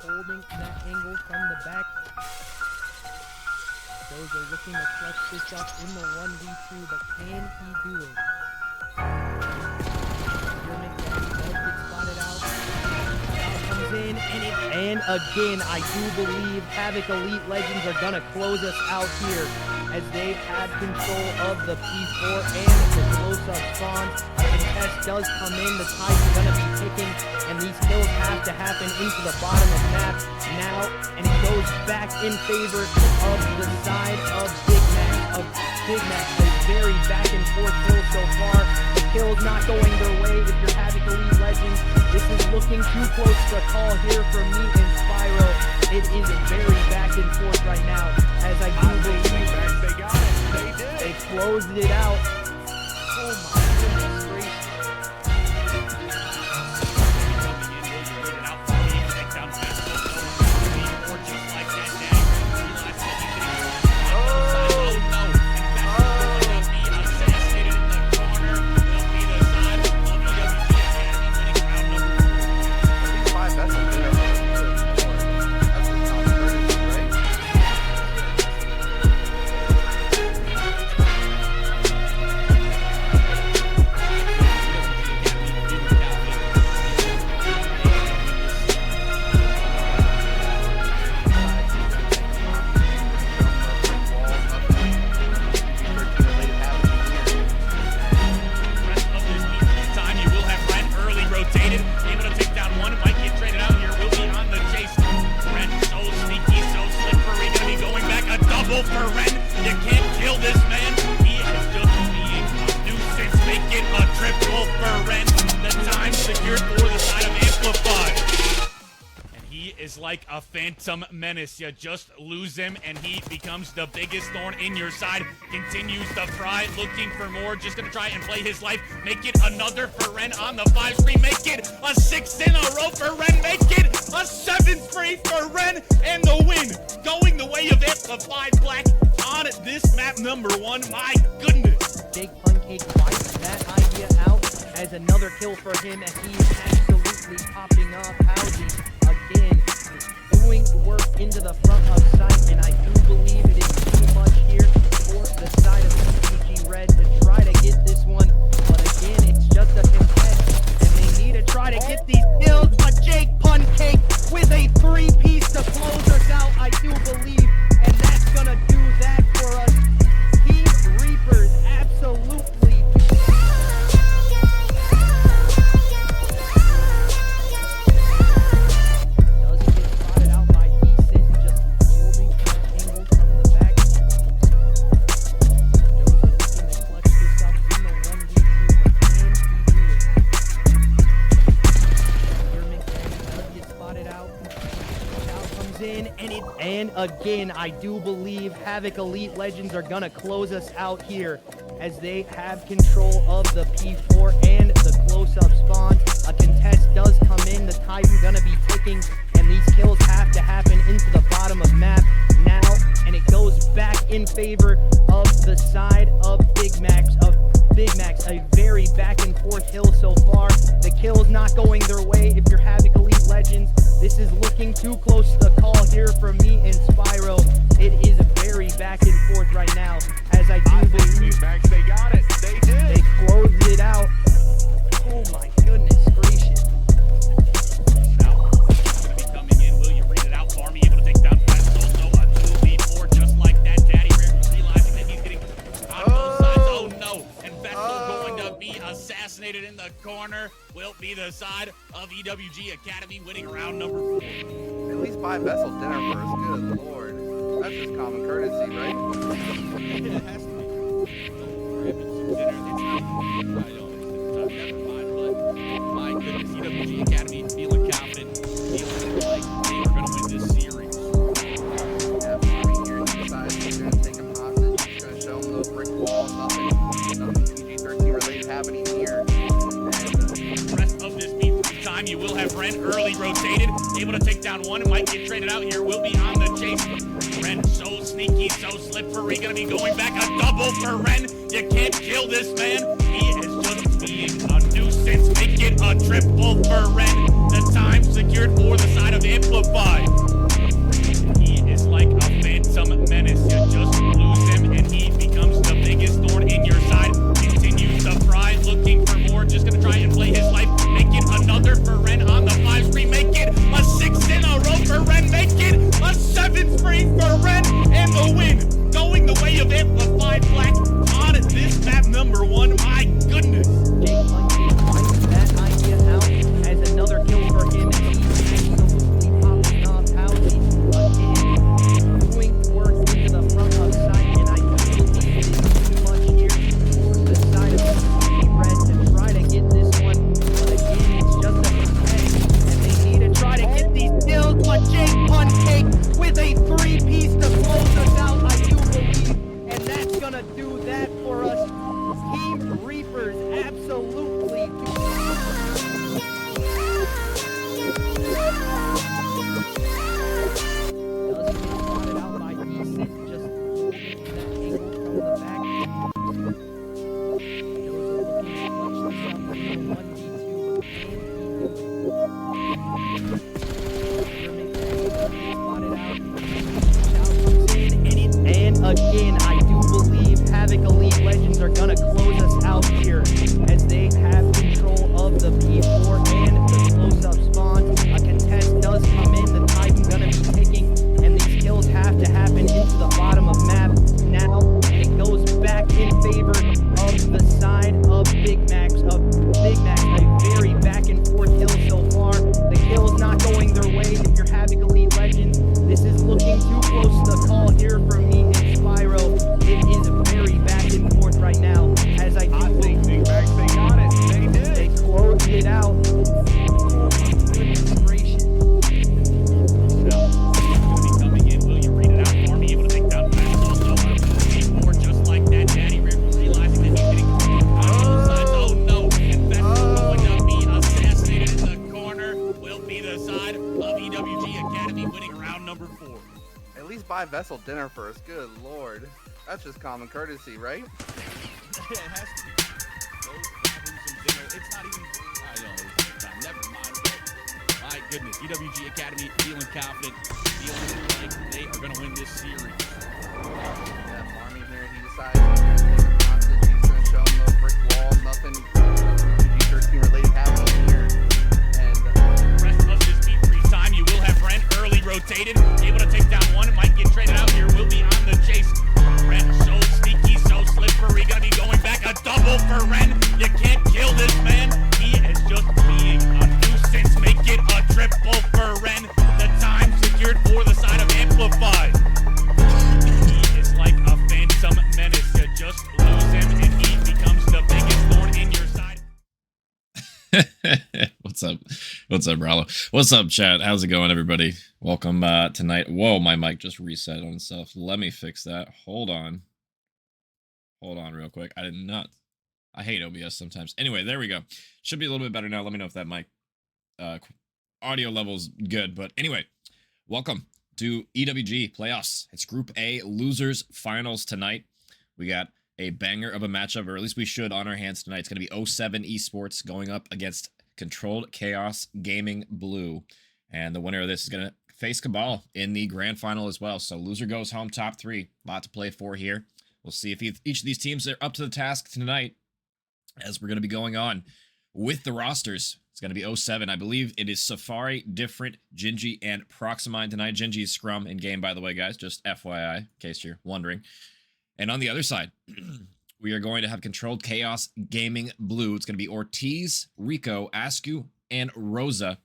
holding that angle from the back. Dozer looking to clutch this up in the 1v2, but can he do it? German does get spotted out. Comes in, and again, I do believe Havoc Elite Legends are gonna close us out here as they have control of the P4 and the close-up spawn. A contest does come in, the tide's gonna be ticking, and these kills have to happen into the bottom of the map now, and it goes back in favor of the side of Big Mac. A very back and forth kill so far. The kill's not going their way if you're Havoc Elite Legends. This is looking too close to call here for me and Spyro. It is very back and forth right now, as I do believe they got it. They did. They closed it out. Oh my goodness gracious. For Ren, you can't kill this man. He is just being a nuisance. Make it a triple for Ren. The time secured for the side of Amplify. And he is like a phantom menace. You just lose him and he becomes the biggest thorn in your side. Continues to fry, looking for more. Just gonna try and play his life. Make it another for Ren on the 5 screen. Make it a 6 in a row for Ren. Make it a 7th free for Ren. And the win going the way of Amplify Black on this map number 1. My goodness. Jake Pancake wipes that idea out as another kill for him, as he is absolutely popping off houses again, doing work into the front of sight, and I do believe it is too much here for the side of EWG Red to try to get this one, but again, it's just a contest, and they need to try to get these kills, but Jake Pancake with a 3-piece to close us out, I do believe, and that's gonna do that for us. Team Reapers absolutely doesn't get spotted out by Decent, just holding an angle from the back. Joseph looking to clutch this up in the 1v2, but can he do it? German does get spotted out. Now comes in, and again, I do believe Havoc Elite Legends are gonna close us out here as they have control of the P4 and the close-up spawn. A contest does come in, the tide's gonna be ticking, and these kills have to happen into the bottom of map now, and it goes back in favor of the side of Big Max. A very back and forth hill so far. The kill's not going their way if you're Havoc Elite Legends. This is looking too close to the call here for me and Spyro. It is very back and forth right now, as I do believe Max, they got it. They did. they closed it out. Oh my goodness gracious. Now, it's going to be coming in. Will you read it out for me? Able to take down Vestal. So a 2v4 just like that. Daddy Rare realizing that he's getting on both sides. Oh no. And Vestal going to be assassinated in the corner. Will be the side of EWG Academy winning round number 4. At least buy Vessel dinner first. Good lord. That's just common courtesy, right? It has to be. My goodness, EWG Academy feeling confident, feeling like they are going to win this series. Yeah, being here inside, he's going to take him hostage. He's going to show him those brick walls. Nothing PG-13 related happening here. And, The rest of this meet time, you will have Ren early rotated, able to take down one, might get traded out here, will be on the chase. Ren so sneaky, so slippery, gonna be going back, a double for Ren. You can't kill this man. He is just being a nuisance. Make it a triple for Ren. The time secured for the side of Amplify. again, I do believe Havoc Elite Legends are gonna close us out here as they have control of the P4 and the close-up spawns. A contest does come in, the time gonna be ticking, and these kills have to happen into the bottom of map now, and it goes back in favor of the side of Big Max. A very back and forth kill so far. The kill is not going their way. If you're Havoc Elite Legends, this is looking too close to the call here for me and Spyro. It is very back and forth right now, as I do think Big Max, they got it. They did. they closed it out. Oh my goodness gracious. Now, he's going to be coming in. Will you read it out for me? Able to take down Max also. More just like that. Daddy realizing that he's getting on both sides. Oh no. And that's going to be assassinated in the corner. Will be the side of EWG Academy winning round number 4. At least buy Vessel dinner first. Good lord. That's just common courtesy, right? Yeah, it has to be. Go have him some dinner. It's not even. I know. It's not. Never mind. My goodness. EWG Academy feeling confident. Feeling like they are going to win this series. Yeah, Marmy here, he decides he's going to take him hostage. He's going to show him the brick wall. Nothing PG-13 related happening here. And The rest of this beat free time. You will have Ren early rotated. Able to take down one. Might get traded out here. Will be on the chase. Ren so sneaky, so slippery. Gonna be going back. A double for Ren. You can't kill this man. He is just being a nuisance. Make it a triple for Ren. The time secured for the side of Amplified. He is like a phantom menace. You just lose him and he becomes the biggest thorn in your side. What's up? What's up, Rallo? What's up, chat? How's it going, everybody? Welcome tonight. Whoa, my mic just reset on itself. Let me fix that. Hold on. Hold on real quick. I did not. I hate OBS sometimes. Anyway, there we go. Should be a little bit better now. Let me know if that mic audio level's good. But anyway, welcome to EWG Playoffs. It's Group A Losers Finals tonight. We got a banger of a matchup, or at least we should, on our hands tonight. It's going to be 07 Esports going up against Controlled Chaos Gaming Blue. And the winner of this is going to face Cabal in the grand final as well. So loser goes home, top 3. A lot to play for here. We'll see if each of these teams are up to the task tonight, as we're going to be going on with the rosters. It's going to be 07. I believe it is Safari, Different, Gingy, and Proximine tonight. Gingy is Scrum in game, by the way, guys. Just FYI, in case you're wondering. And on the other side, we are going to have Controlled Chaos Gaming Blue. It's going to be Ortiz, Rico, Askew, and Rosa.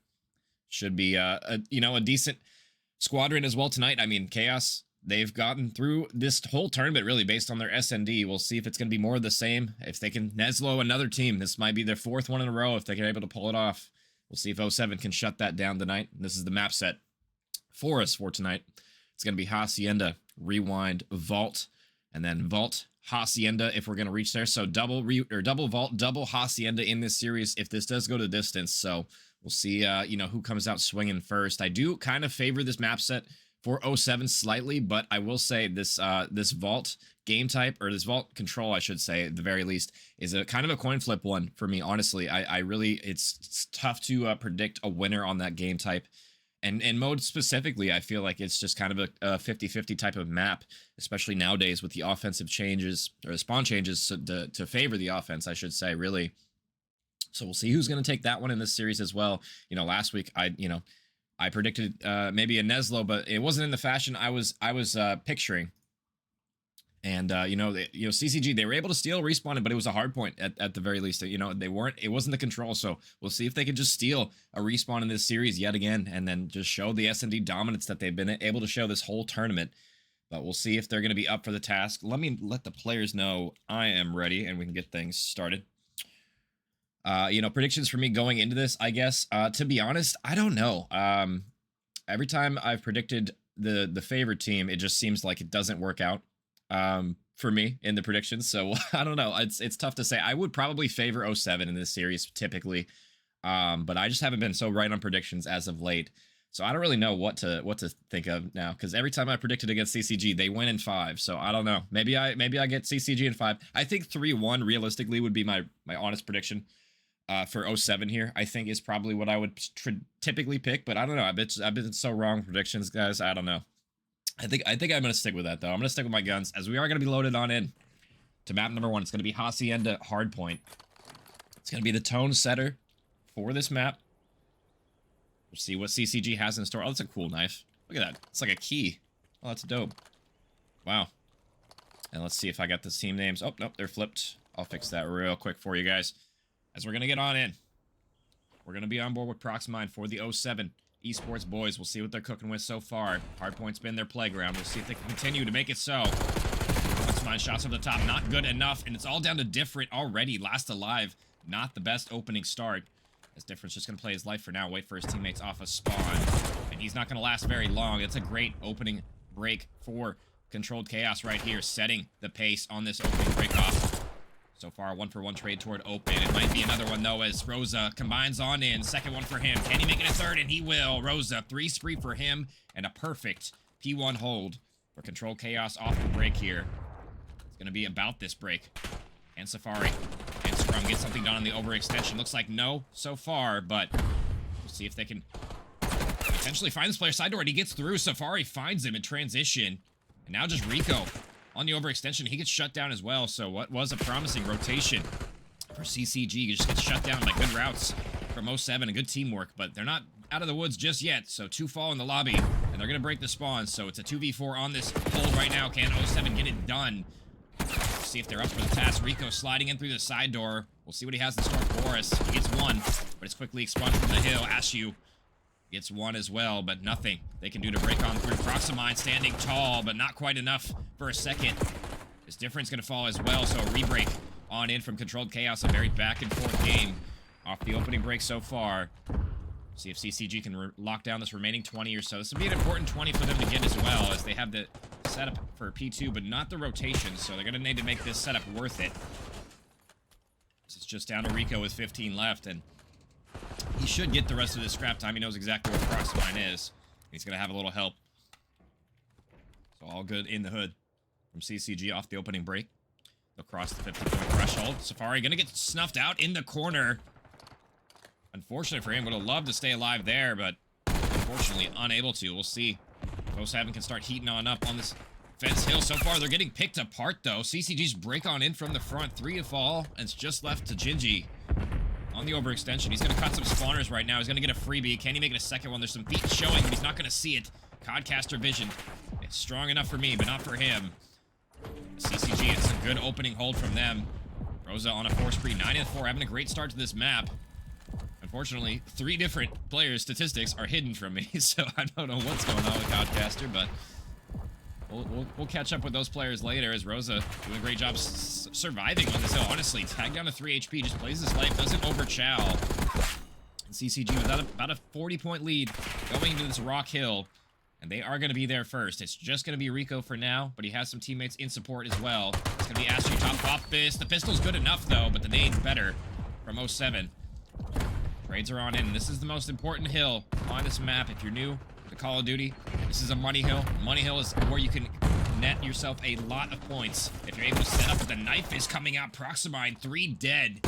Should be a decent squadron as well tonight. I mean, Chaos, they've gotten through this whole tournament really based on their SND. We'll see if it's going to be more of the same. If they can Neslo another team, this might be their 4th one in a row if they're able to pull it off. We'll see if 07 can shut that down tonight. This is the map set for us for tonight. It's going to be Hacienda, Rewind, Vault, and then Vault, Hacienda if we're going to reach there. So double Vault, double Hacienda in this series if this does go to distance. So we'll see, who comes out swinging first. I do kind of favor this map set for 07 slightly, but I will say this this Vault game type, or this Vault control, I should say, at the very least, is a kind of a coin flip one for me, honestly. I really, it's tough to predict a winner on that game type. And in mode specifically, I feel like it's just kind of a 50-50 type of map, especially nowadays with the offensive changes, or the spawn changes to favor the offense, I should say, really. So we'll see who's going to take that one in this series as well. Last week, I predicted maybe a Neslo, but it wasn't in the fashion I was picturing. And CCG, they were able to steal Respawn, but it was a hard point at the very least. It wasn't the control. So we'll see if they can just steal a Respawn in this series yet again, and then just show the SND dominance that they've been able to show this whole tournament. But we'll see if they're going to be up for the task. Let me let the players know I am ready, and we can get things started. Predictions for me going into this, I guess, to be honest, I don't know. Every time I've predicted the favorite team, it just seems like it doesn't work out for me in the predictions. So I don't know. It's tough to say. I would probably favor 07 in this series typically. But I just haven't been so right on predictions as of late. So I don't really know what to think of now, because every time I predicted against CCG, they win in 5. So I don't know. Maybe I get CCG in 5. I think 3-1 realistically would be my honest prediction. For 07 here, I think is probably what I would typically pick, but I don't know. I've been so wrong with predictions, guys. I don't know. I think I'm going to stick with that, though. I'm going to stick with my guns, as we are going to be loaded on in to map number 1. It's going to be Hacienda Hardpoint. It's going to be the tone setter for this map. We'll see what CCG has in store. Oh, that's a cool knife. Look at that. It's like a key. Oh, that's dope. Wow. And let's see if I got the team names. Oh, nope, they're flipped. I'll fix that real quick for you guys. As we're going to get on in. We're going to be on board with Proximine for the 07 Esports boys. We'll see what they're cooking with so far. Hardpoint's been their playground. We'll see if they can continue to make it so. Proximine shots over the top, not good enough. And it's all down to Different already. Last alive, not the best opening start. As Different's just going to play his life for now. Wait for his teammates off a spawn. And he's not going to last very long. It's a great opening break for Controlled Chaos right here. Setting the pace on this opening break off. So far, 1-for-1 trade toward open. It might be another one, though, as Rosa combines on in. Second one for him. Can he make it a third? And he will. Rosa, 3 spree for him. And a perfect P1 hold for Controlled Chaos off the break here. It's going to be about this break. And Safari and Scrum get something done on the overextension. Looks like no so far, but we'll see if they can potentially find this player side door. And he gets through. Safari finds him in transition. And now just Rico on the overextension. He gets shut down as well. So what was a promising rotation for CCG just gets shut down by good routes from 07 and good teamwork. But they're not out of the woods just yet. So 2 fall in the lobby. And they're going to break the spawn. So it's a 2v4 on this hold right now. Can 07 get it done? See if they're up for the task. Rico sliding in through the side door. We'll see what he has in store for us. He gets 1, but it's quickly expunged from the hill. Ashu gets 1 as well, but nothing they can do to break on through. Proximine standing tall, but not quite enough for a second. This Difference going to fall as well, so a re-break on in from Controlled Chaos. A very back-and-forth game off the opening break so far. See if CCG can lock down this remaining 20 or so. This would be an important 20 for them to get as well, as they have the setup for P2, but not the rotation, so they're going to need to make this setup worth it. This is just down to Rico with 15 left, and he should get the rest of this scrap time. He knows exactly where Proximine is. He's going to have a little help. So all good in the hood from CCG off the opening break. They'll cross the 50-point threshold. Safari going to get snuffed out in the corner. Unfortunately for him, would have loved to stay alive there, but unfortunately unable to. We'll see. 07 can start heating on up on this fence hill. So far, they're getting picked apart, though. CCG's break on in from the front. 3 to fall, and it's just left to Gingy on the overextension. He's going to cut some spawners right now. He's going to get a freebie. Can he make it a second one? There's some feet showing, but he's not going to see it. Codcaster vision. It's strong enough for me, but not for him. CCG, it's a good opening hold from them. Rosa on a 4 spree. 9-4, having a great start to this map. Unfortunately, 3 different players' statistics are hidden from me, so I don't know what's going on with Codcaster, but we'll catch up with those players later, as Rosa doing a great job surviving on this hill. Honestly, tagged down to 3 HP, just plays his life, doesn't overchow. And CCG with about a 40-point lead going into this rock hill, and they are going to be there first. It's just going to be Rico for now, but he has some teammates in support as well. It's going to be Astro top off this. The pistol's good enough, though, but the nade's better from 07. Trades are on in. This is the most important hill on this map. If you're new to Call of Duty, this is a money hill. Money hill is where you can net yourself a lot of points if you're able to set up. The knife is coming out. Proximine, 3 dead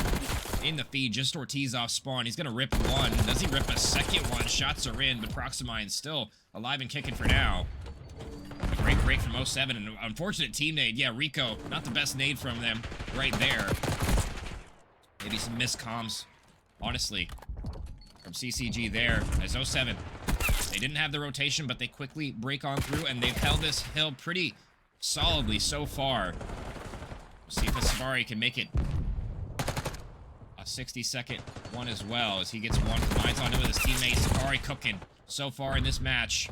in the feed. Just Ortiz off spawn. He's going to rip 1. Does he rip a second one? Shots are in, but Proximine's still alive and kicking for now. A great break from 07. And an unfortunate team nade. Yeah, Rico, not the best nade from them right there. Maybe some miscomms, honestly, from CCG there, as 07. They didn't have the rotation, but they quickly break on through, and they've held this hill pretty solidly so far. We'll see if the Safari can make it a 60-second one as well, as he gets 1, combines on him with his teammate. Safari cooking so far in this match.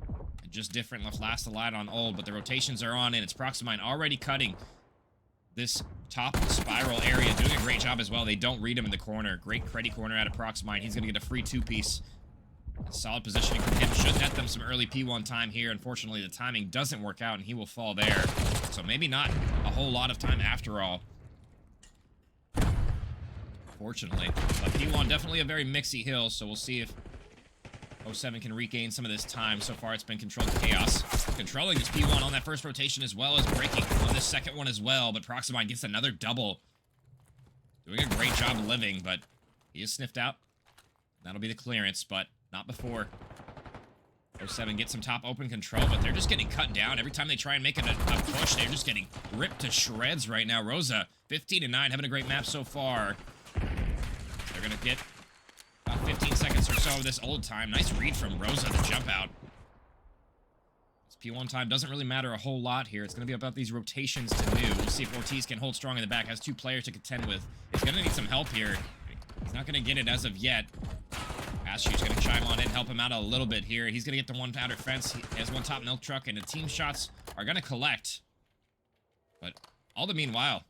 And just Different left last to light on old, but the rotations are on in. It's Proximine already cutting this top spiral area, doing a great job as well. They don't read him in the corner. Great creddy corner out of Proximine. He's going to get a free 2-piece. Solid positioning from him. Should net them some early P1 time here. Unfortunately, the timing doesn't work out, and he will fall there. So maybe not a whole lot of time after all. Fortunately. But P1 definitely a very mixy hill, so we'll see if 07 can regain some of this time. So far, it's been Controlled Chaos controlling this P1 on that first rotation, as well as breaking on this second one as well. But Proximine gets another double. Doing a great job living, but he is sniffed out. That'll be the clearance, but not before 07 gets some top open control, but they're just getting cut down. Every time they try and make a push, they're just getting ripped to shreds right now. Rosa, 15-9, having a great map so far. They're going to get about 15 seconds or so of this old time. Nice read from Rosa to jump out. This P1 time doesn't really matter a whole lot here. It's going to be about these rotations to do. We'll see if Ortiz can hold strong in the back. Has 2 players to contend with. He's going to need some help here. He's not going to get it as of yet. Ashu's going to chime on in, help him out a little bit here. He's going to get the 1 outer fence. He has 1 top milk truck, and the team shots are going to collect. But all the meanwhile,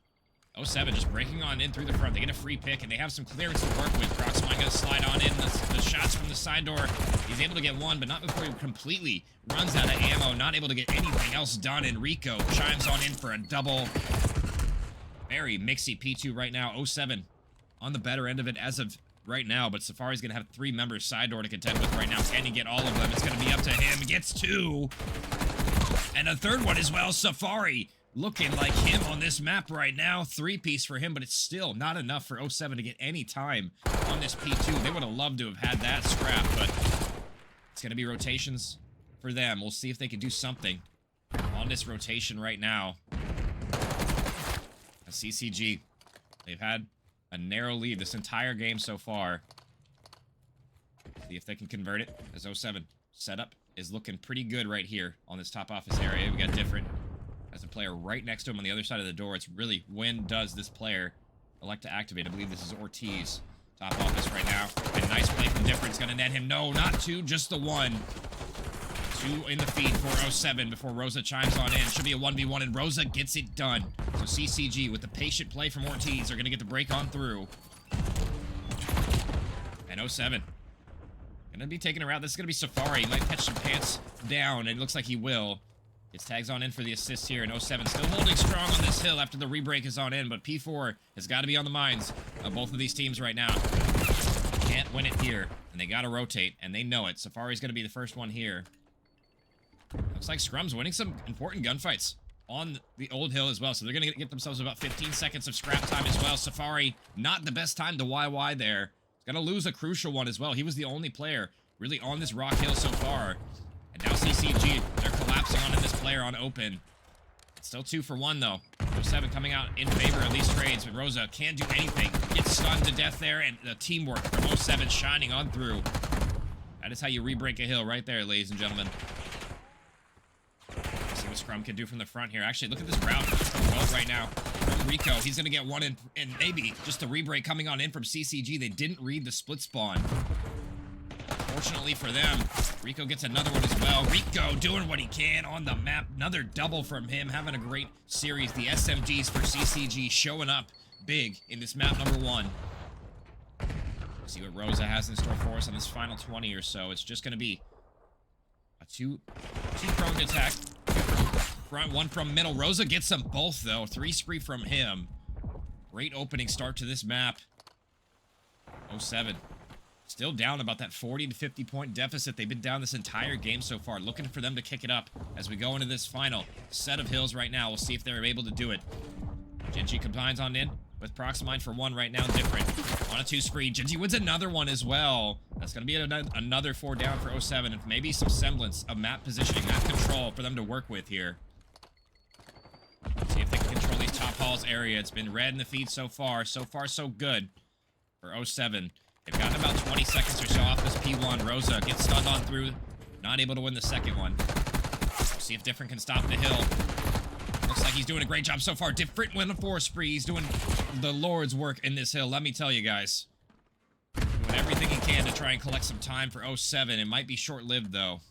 07 just breaking on in through the front. They get a free pick, and they have some clearance to work with. Proximine going to slide on in. The shots from the side door. He's able to get 1, but not before he completely runs out of ammo. Not able to get anything else done, and Rico chimes on in for a double. Very mixy P2 right now. 07 on the better end of it as of right now, but Safari's going to have 3 members side door to contend with right now. Can he get all of them? It's going to be up to him. He gets 2. And a 3rd one as well. Safari looking like him on this map right now. 3-piece for him, but it's still not enough for 07 to get any time on this P2. They would have loved to have had that scrap, but it's going to be rotations for them. We'll see if they can do something on this rotation right now. A CCG, they've had a narrow lead this entire game so far. See if they can convert it, as 07 setup is looking pretty good right here on this top office area. We got Different as a player right next to him on the other side of the door. It's really, when does this player elect to activate? I believe this is Ortiz. Top office right now. And nice play from Different's gonna net him. No, not 2, just the 1. 2 in the feed for 07 before Rosa chimes on in. Should be a 1v1, and Rosa gets it done. So CCG, with the patient play from Ortiz, are going to get the break on through. And 07 going to be taking a route. This is going to be Safari. He might catch some pants down, and it looks like he will. Gets tags on in for the assist here, and 07 still holding strong on this hill after the re-break is on in, but P4 has got to be on the minds of both of these teams right now. Can't win it here, and they got to rotate, and they know it. Safari's going to be the first one here. Looks like Scrum's winning some important gunfights on the old hill as well, so they're going to get themselves about 15 seconds of scrap time as well. Safari, not the best time to YY there. He's going to lose a crucial one as well. He was the only player really on this rock hill so far. And now CCG, they're collapsing onto this player on open. It's still 2 for 1, though. 07 coming out in favor of these trades, but Rosa can't do anything. Gets stunned to death there, and the teamwork from 07 shining on through. That is how you re-break a hill right there, ladies and gentlemen. See what Scrum can do from the front here. Actually, look at this route well right now from Rico. He's going to get 1 in, and maybe just a re-break coming on in from CCG. They didn't read the split spawn. Fortunately for them, Rico gets another one as well. Rico doing what he can on the map. Another double from him, having a great series. The SMGs for CCG showing up big in this map number 1. See what Rosa has in store for us on this final 20 or so. It's just going to be a two-pronged attack. Front, 1 from middle. Rosa gets them both, though. 3 spree from him. Great opening start to this map. 07. Still down about that 40 to 50 point deficit. They've been down this entire game so far. Looking for them to kick it up as we go into this final set of hills right now. We'll see if they're able to do it. Genji combines on in with Proximine for 1 right now. Different on a 2 spree. Genji wins another one as well. That's going to be another 4 down for 07, and maybe some semblance of map positioning, map control for them to work with here. Let's see if they can control these top halls area. It's been red in the feed so far. So far, so good for 07. They've gotten about 20 seconds or so off this P1. Rosa gets stunned on through. Not able to win the second one. We'll see if Different can stop the hill. Looks like he's doing a great job so far. Different win a 4 spree. He's doing the Lord's work in this hill, let me tell you guys. Doing everything he can to try and collect some time for 07. It might be short-lived, though.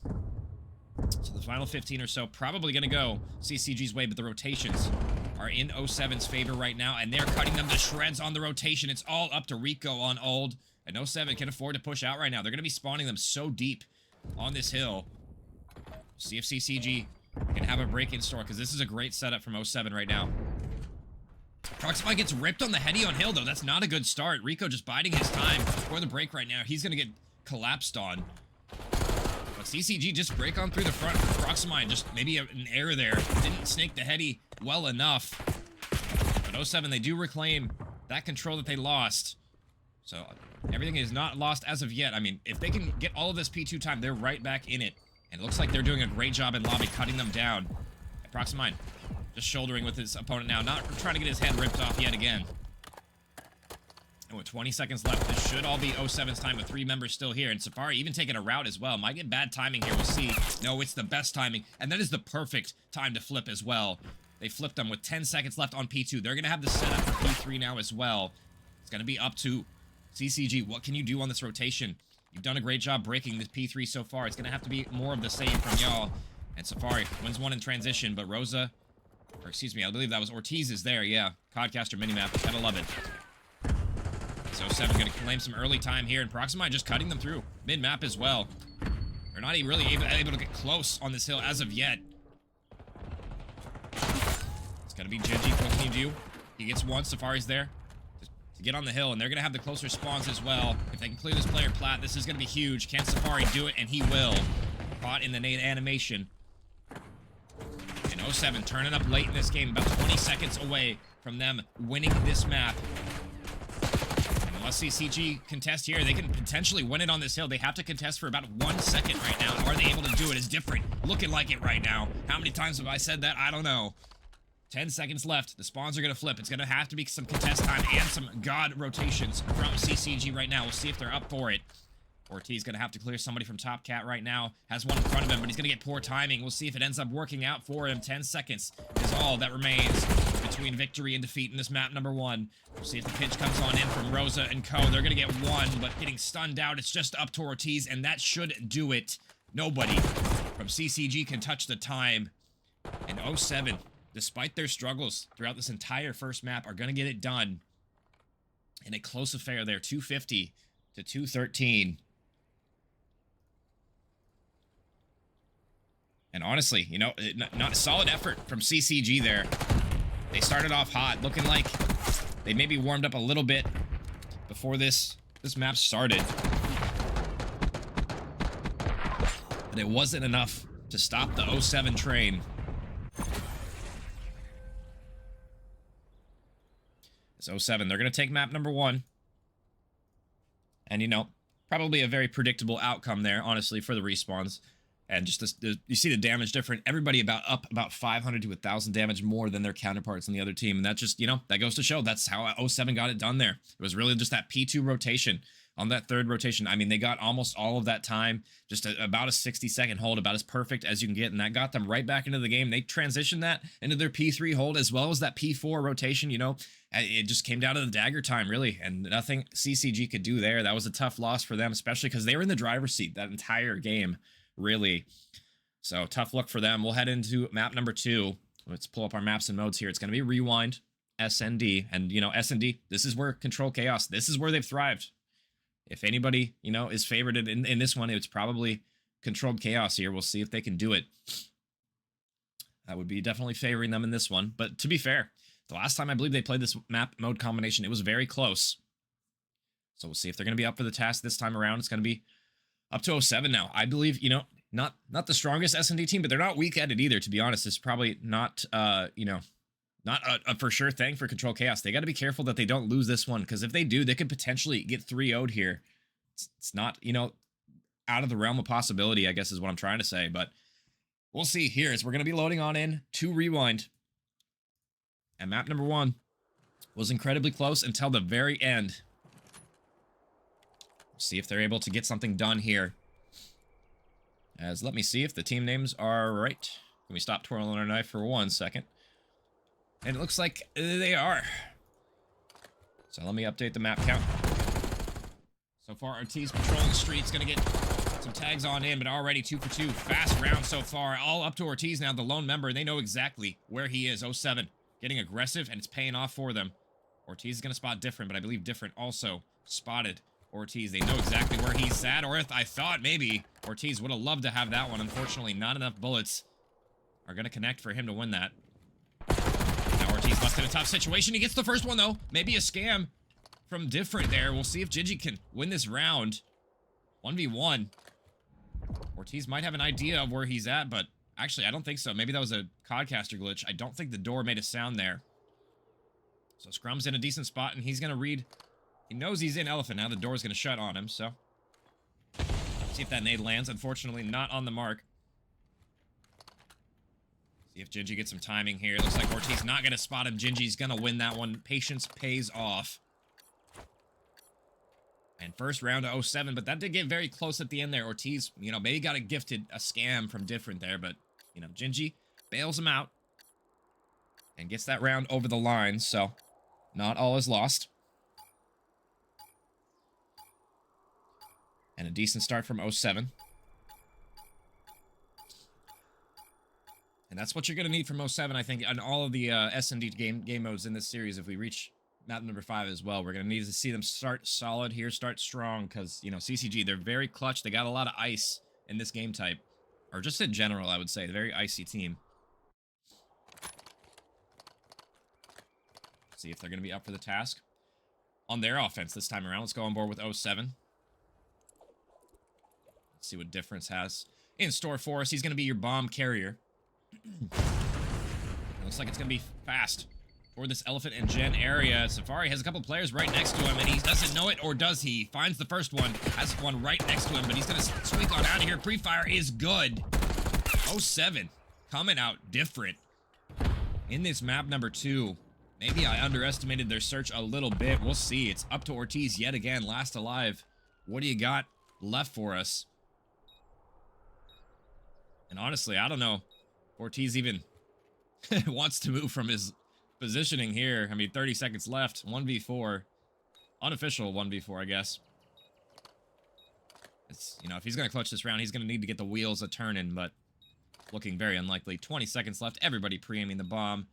So the final 15 or so probably going to go CCG's way, but the rotations are in 07's favor right now, and they're cutting them to shreds on the rotation. It's all up to Rico on old, and 07 can afford to push out right now. They're going to be spawning them so deep on this hill. See if CCG can have a break in store, because this is a great setup from 07 right now. Proximine gets ripped on the heady on hill, though. That's not a good start. Rico just biding his time for the break right now. He's going to get collapsed on. But CCG just break on through the front. Proximine just maybe an error there. Didn't snake the heady well enough. But 07, they do reclaim that control that they lost. So everything is not lost as of yet. I mean, if they can get all of this P2 time, they're right back in it And it looks like they're doing a great job in lobby, cutting them down. Proximine just shouldering with his opponent now, not trying to get his head ripped off yet again. And with 20 seconds left, this should all be 07's time with 3 members still here. And Safari even taking a route as well. Might get bad timing here, we'll see. No, it's the best timing. And that is the perfect time to flip as well. They flipped them with 10 seconds left on P2. They're going to have the setup for P3 now as well. It's going to be up to CCG. What can you do on this rotation? You've done a great job breaking this P3 so far. It's going to have to be more of the same from y'all. And Safari wins one in transition, but Rosa, or excuse me, I believe that was Ortiz is there, yeah. Codcaster minimap, gotta love it. So 7 gonna claim some early time here, and Proximine just cutting them through. Mid-map as well. They're not even really able to get close on this hill as of yet. It's gonna be Gigi, what can you do? He gets one, Safari's there to get on the hill, and they're gonna have the closer spawns as well. If they can clear this player plat, this is gonna be huge. Can Safari do it? And he will. Caught in the nade animation. And 07 turning up late in this game, about 20 seconds away from them winning this map. And unless CCG contest here, they can potentially win it on this hill. They have to contest for about 1 second right now. Are they able to do it? It's different. Looking like it right now. How many times have I said that? I don't know. 10 seconds left. The spawns are going to flip. It's going to have to be some contest time and some god rotations from CCG right now. We'll see if they're up for it. Ortiz going to have to clear somebody from Top Cat right now. Has one in front of him, but he's going to get poor timing. We'll see if it ends up working out for him. 10 seconds is all that remains between victory and defeat in this map number 1. We'll see if the pinch comes on in from Rosa and Co. They're going to get one, but getting stunned out. It's just up to Ortiz, and that should do it. Nobody from CCG can touch the time. And 07, despite their struggles throughout this entire first map, are going to get it done in a close affair there. 250 to 213. And honestly, you know, not a solid effort from CCG there. They started off hot, looking like they maybe warmed up a little bit before this map started. But it wasn't enough to stop the 07 train. It's 07. They're going to take map number 1. And, you know, probably a very predictable outcome there, honestly, for the respawns. And just you see the damage different. Everybody up about 500 to 1,000 damage more than their counterparts on the other team. And that just, you know, that goes to show that's how 07 got it done there. It was really just that P2 rotation on that 3rd rotation. I mean, they got almost all of that time, just about a 60-second hold, about as perfect as you can get. And that got them right back into the game. They transitioned that into their P3 hold as well as that P4 rotation, you know. It just came down to the dagger time, really. And nothing CCG could do there. That was a tough loss for them, especially because they were in the driver's seat that entire game. Really. So tough luck for them. We'll head into map number 2. Let's pull up our maps and modes here. It's going to be Rewind, SND, and, you know, SND, this is where Control Chaos, this is where they've thrived. If anybody, you know, is favored in this one, it's probably Controlled Chaos here. We'll see if they can do it. That would be definitely favoring them in this one. But to be fair, the last time I believe they played this map mode combination, it was very close. So we'll see if they're going to be up for the task this time around. It's going to be up to 07 now. I believe, you know, not the strongest S&D team, but they're not weak at it either, to be honest. It's probably not, you know, not a for sure thing for Control Chaos. They got to be careful that they don't lose this one, because if they do, they could potentially get 3-0'd here. It's not, you know, out of the realm of possibility, I guess is what I'm trying to say, but we'll see here as we're going to be loading on in to Rewind. And map number 1 was incredibly close until the very end. See if they're able to get something done here. As let me see if the team names are right. Can we stop twirling our knife for 1 second? And it looks like they are. So let me update the map count. So far, Ortiz patrolling the streets, gonna get some tags on in, but already 2 for 2. Fast round so far. All up to Ortiz now, the lone member. They know exactly where he is. 07 getting aggressive, and it's paying off for them. Ortiz is gonna spot Different, but I believe Different also spotted Ortiz. They know exactly where he's at, or if I thought maybe Ortiz would have loved to have that one. Unfortunately, not enough bullets are going to connect for him to win that. Now Ortiz left in a tough situation. He gets the first one, though. Maybe a scam from Different there. We'll see if Gigi can win this round. 1v1. Ortiz might have an idea of where he's at, but actually, I don't think so. Maybe that was a Codcaster glitch. I don't think the door made a sound there. So Scrum's in a decent spot, and he's going to read. He knows he's in Elephant now. The door's going to shut on him, so see if that nade lands. Unfortunately, not on the mark. See if Gingy gets some timing here. Looks like Ortiz not going to spot him. Gingy's going to win that one. Patience pays off. And first round to 07, but that did get very close at the end there. Ortiz, you know, maybe got gifted a scam from different there, but, you know, Gingy bails him out and gets that round over the line, so not all is lost. And a decent start from 07. And that's what you're going to need from 07, I think, on all of the S&D game modes in this series. If we reach map number 5 as well, we're going to need to see them start solid here, start strong, because, you know, CCG, they're very clutch. They got a lot of ice in this game type. Or just in general, I would say. A very icy team. See if they're going to be up for the task on their offense this time around. Let's go on board with 07. Let's see what Difference has in store for us. He's going to be your bomb carrier. Looks like it's going to be fast for this Elephant and Gen area. Safari has a couple players right next to him, and he doesn't know it, or does he? Finds the first one, has one right next to him, but he's going to squeak on out of here. Pre-fire is good. 07 coming out different in this map number 2. Maybe I underestimated their search a little bit. We'll see. It's up to Ortiz yet again, last alive. What do you got left for us? And honestly, I don't know. Ortiz even wants to move from his positioning here. I mean, 30 seconds left. 1v4. Unofficial 1v4, I guess. It's, you know, if he's going to clutch this round, he's going to need to get the wheels a-turning, but looking very unlikely. 20 seconds left. Everybody pre-aiming the bomb.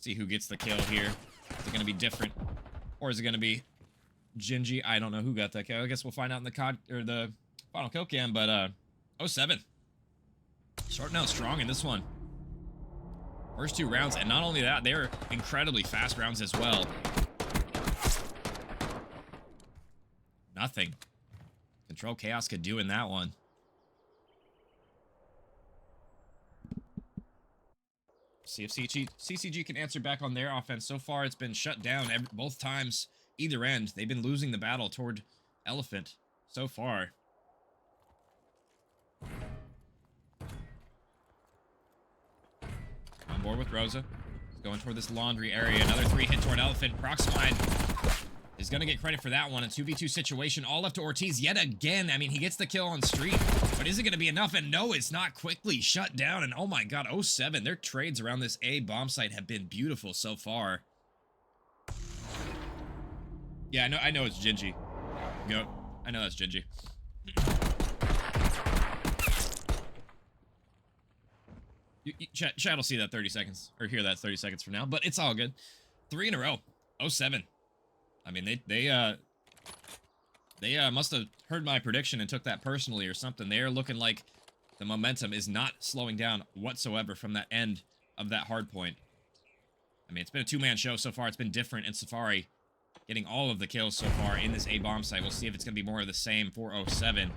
See who gets the kill here. Is it going to be Different? Or is it going to be Gingy? I don't know who got that kill. I guess we'll find out in the final kill cam, but 07. Starting out strong in this one. First 2 rounds, and not only that, they're incredibly fast rounds as well. Nothing. Control Chaos could do in that one. See if CCG can answer back on their offense. So far, it's been shut down both times, either end. They've been losing the battle toward Elephant so far. On board with Rosa. He's going toward this laundry area. Another 3 hit toward Elephant. Proximine is going to get credit for that one. A 2v2 situation. All left to Ortiz yet again. I mean, he gets the kill on street. But is it going to be enough? And no, it's not. Quickly shut down. And oh my god, 07. Their trades around this A bomb site have been beautiful so far. Yeah, I know it's Gingy. Yep. I know that's Gingy. Chat will see that 30 seconds, or hear that 30 seconds from now, but it's all good. 3 in a row. 07. I mean, they must have heard my prediction and took that personally or something. They're looking like the momentum is not slowing down whatsoever from that end of that hard point. I mean, it's been a 2-man show so far. It's been Different and Safari getting all of the kills so far in this A bomb site. We'll see if it's going to be more of the same for 07.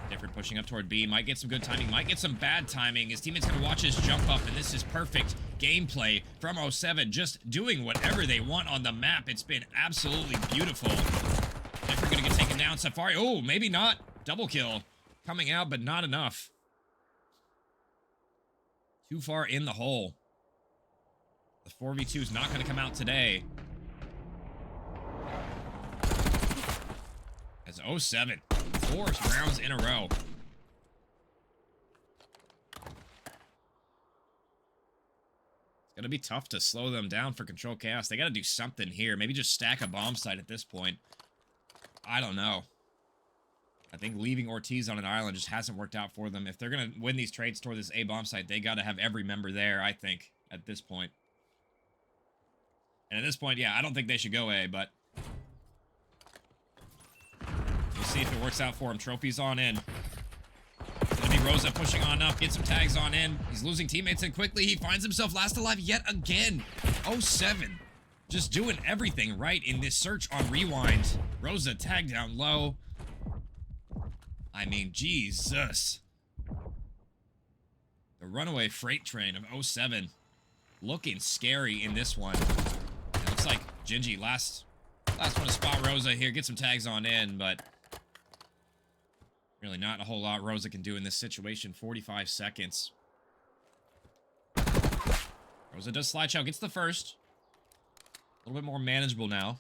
Different pushing up toward B. Might get some good timing. Might get some bad timing. His teammate's going to watch his jump up, and this is perfect gameplay from 07. Just doing whatever they want on the map. It's been absolutely beautiful. Different going to get taken down. Safari. Oh, maybe not. Double kill coming out, but not enough. Too far in the hole. The 4v2 is not going to come out today. As 07. 4 rounds in a row. It's going to be tough to slow them down for Control Chaos. They got to do something here. Maybe just stack a bomb site at this point. I don't know. I think leaving Ortiz on an island just hasn't worked out for them. If they're going to win these trades toward this A bomb site, they got to have every member there, I think, at this point. And at this point, yeah, I don't think they should go A, but we'll see if it works out for him. Trophies on in. It's going to be Rosa pushing on up, get some tags on in. He's losing teammates, and quickly he finds himself last alive yet again. 07. Just doing everything right in this search on Rewind. Rosa tagged down low. I mean, Jesus. The runaway freight train of 07. Looking scary in this one. It looks like Gingy last one to spot Rosa here. Get some tags on in, but really not a whole lot Rosa can do in this situation. 45 seconds. Rosa does slide chow, gets the first. A little bit more manageable now.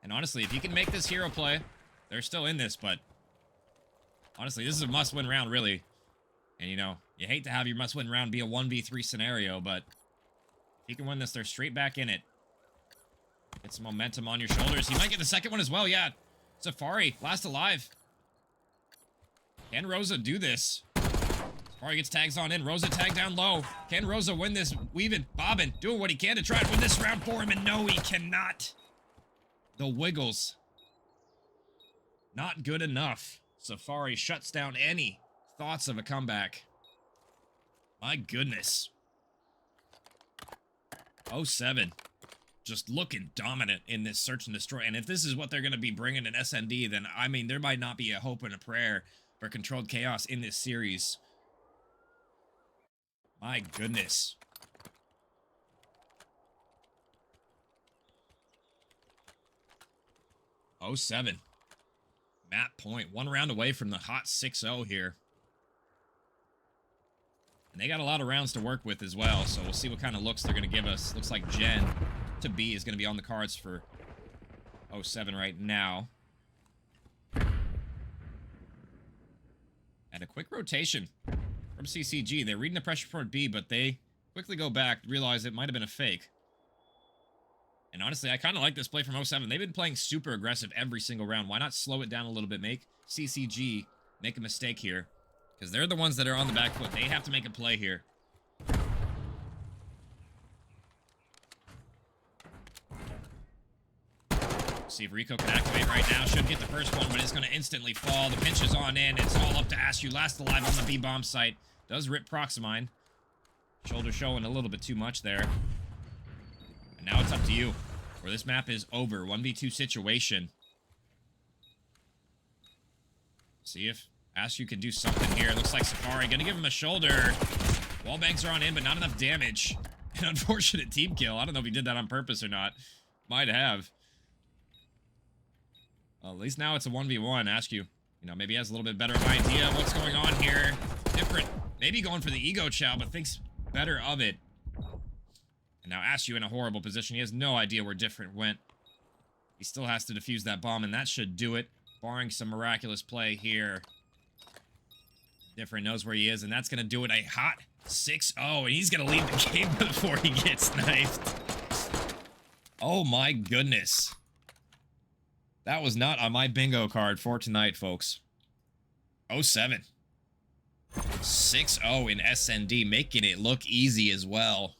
And honestly, if he can make this hero play, they're still in this, but honestly, this is a must-win round, really. And, you know, you hate to have your must-win round be a 1v3 scenario, but if you can win this, they're straight back in it. Get some momentum on your shoulders. He might get the second one as well, yeah. Safari, last alive. Can Rosa do this? Safari gets tags on in. Rosa tagged down low. Can Rosa win this? Weaving, bobbing, doing what he can to try to win this round for him, and no, he cannot. The wiggles. Not good enough. Safari shuts down any thoughts of a comeback. My goodness. 0-7. Just looking dominant in this search and destroy. And if this is what they're going to be bringing in SND, then, I mean, there might not be a hope and a prayer for controlled chaos in this series. My goodness. Oh, 7. Map point. 1 round away from the hot 6-0 here. And they got a lot of rounds to work with as well, so we'll see what kind of looks they're going to give us. Looks like Gen to B is going to be on the cards for 0-7 right now. And a quick rotation from CCG. They're reading the pressure report B, but they quickly go back, realize it might have been a fake. And honestly, I kind of like this play from 0-7. They've been playing super aggressive every single round. Why not slow it down a little bit? Make CCG make a mistake here. Because they're the ones that are on the back foot. They have to make a play here. See if Rico can activate right now. Should get the first one, but it's going to instantly fall. The pinch is on in. It's all up to Ashu. Last alive on the B-bomb site. Does rip Proximine. Shoulder showing a little bit too much there. And now it's up to you. Where this map is over. 1v2 situation. See if Ashu can do something here. Looks like Safari going to give him a shoulder. Wallbangs are on in, but not enough damage. An unfortunate team kill. I don't know if he did that on purpose or not. Might have. Well, at least now it's a 1v1. Ashu, you know, maybe has a little bit better of an idea of what's going on here. Different. Maybe going for the ego chow, but thinks better of it. And now Ashu in a horrible position. He has no idea where Different went. He still has to defuse that bomb, and that should do it. Barring some miraculous play here. Different knows where he is, and that's going to do it. A hot 6-0, and he's going to leave the game before he gets knifed. Oh my goodness. That was not on my bingo card for tonight, folks. 0-7. 6-0 in SND, making it look easy as well.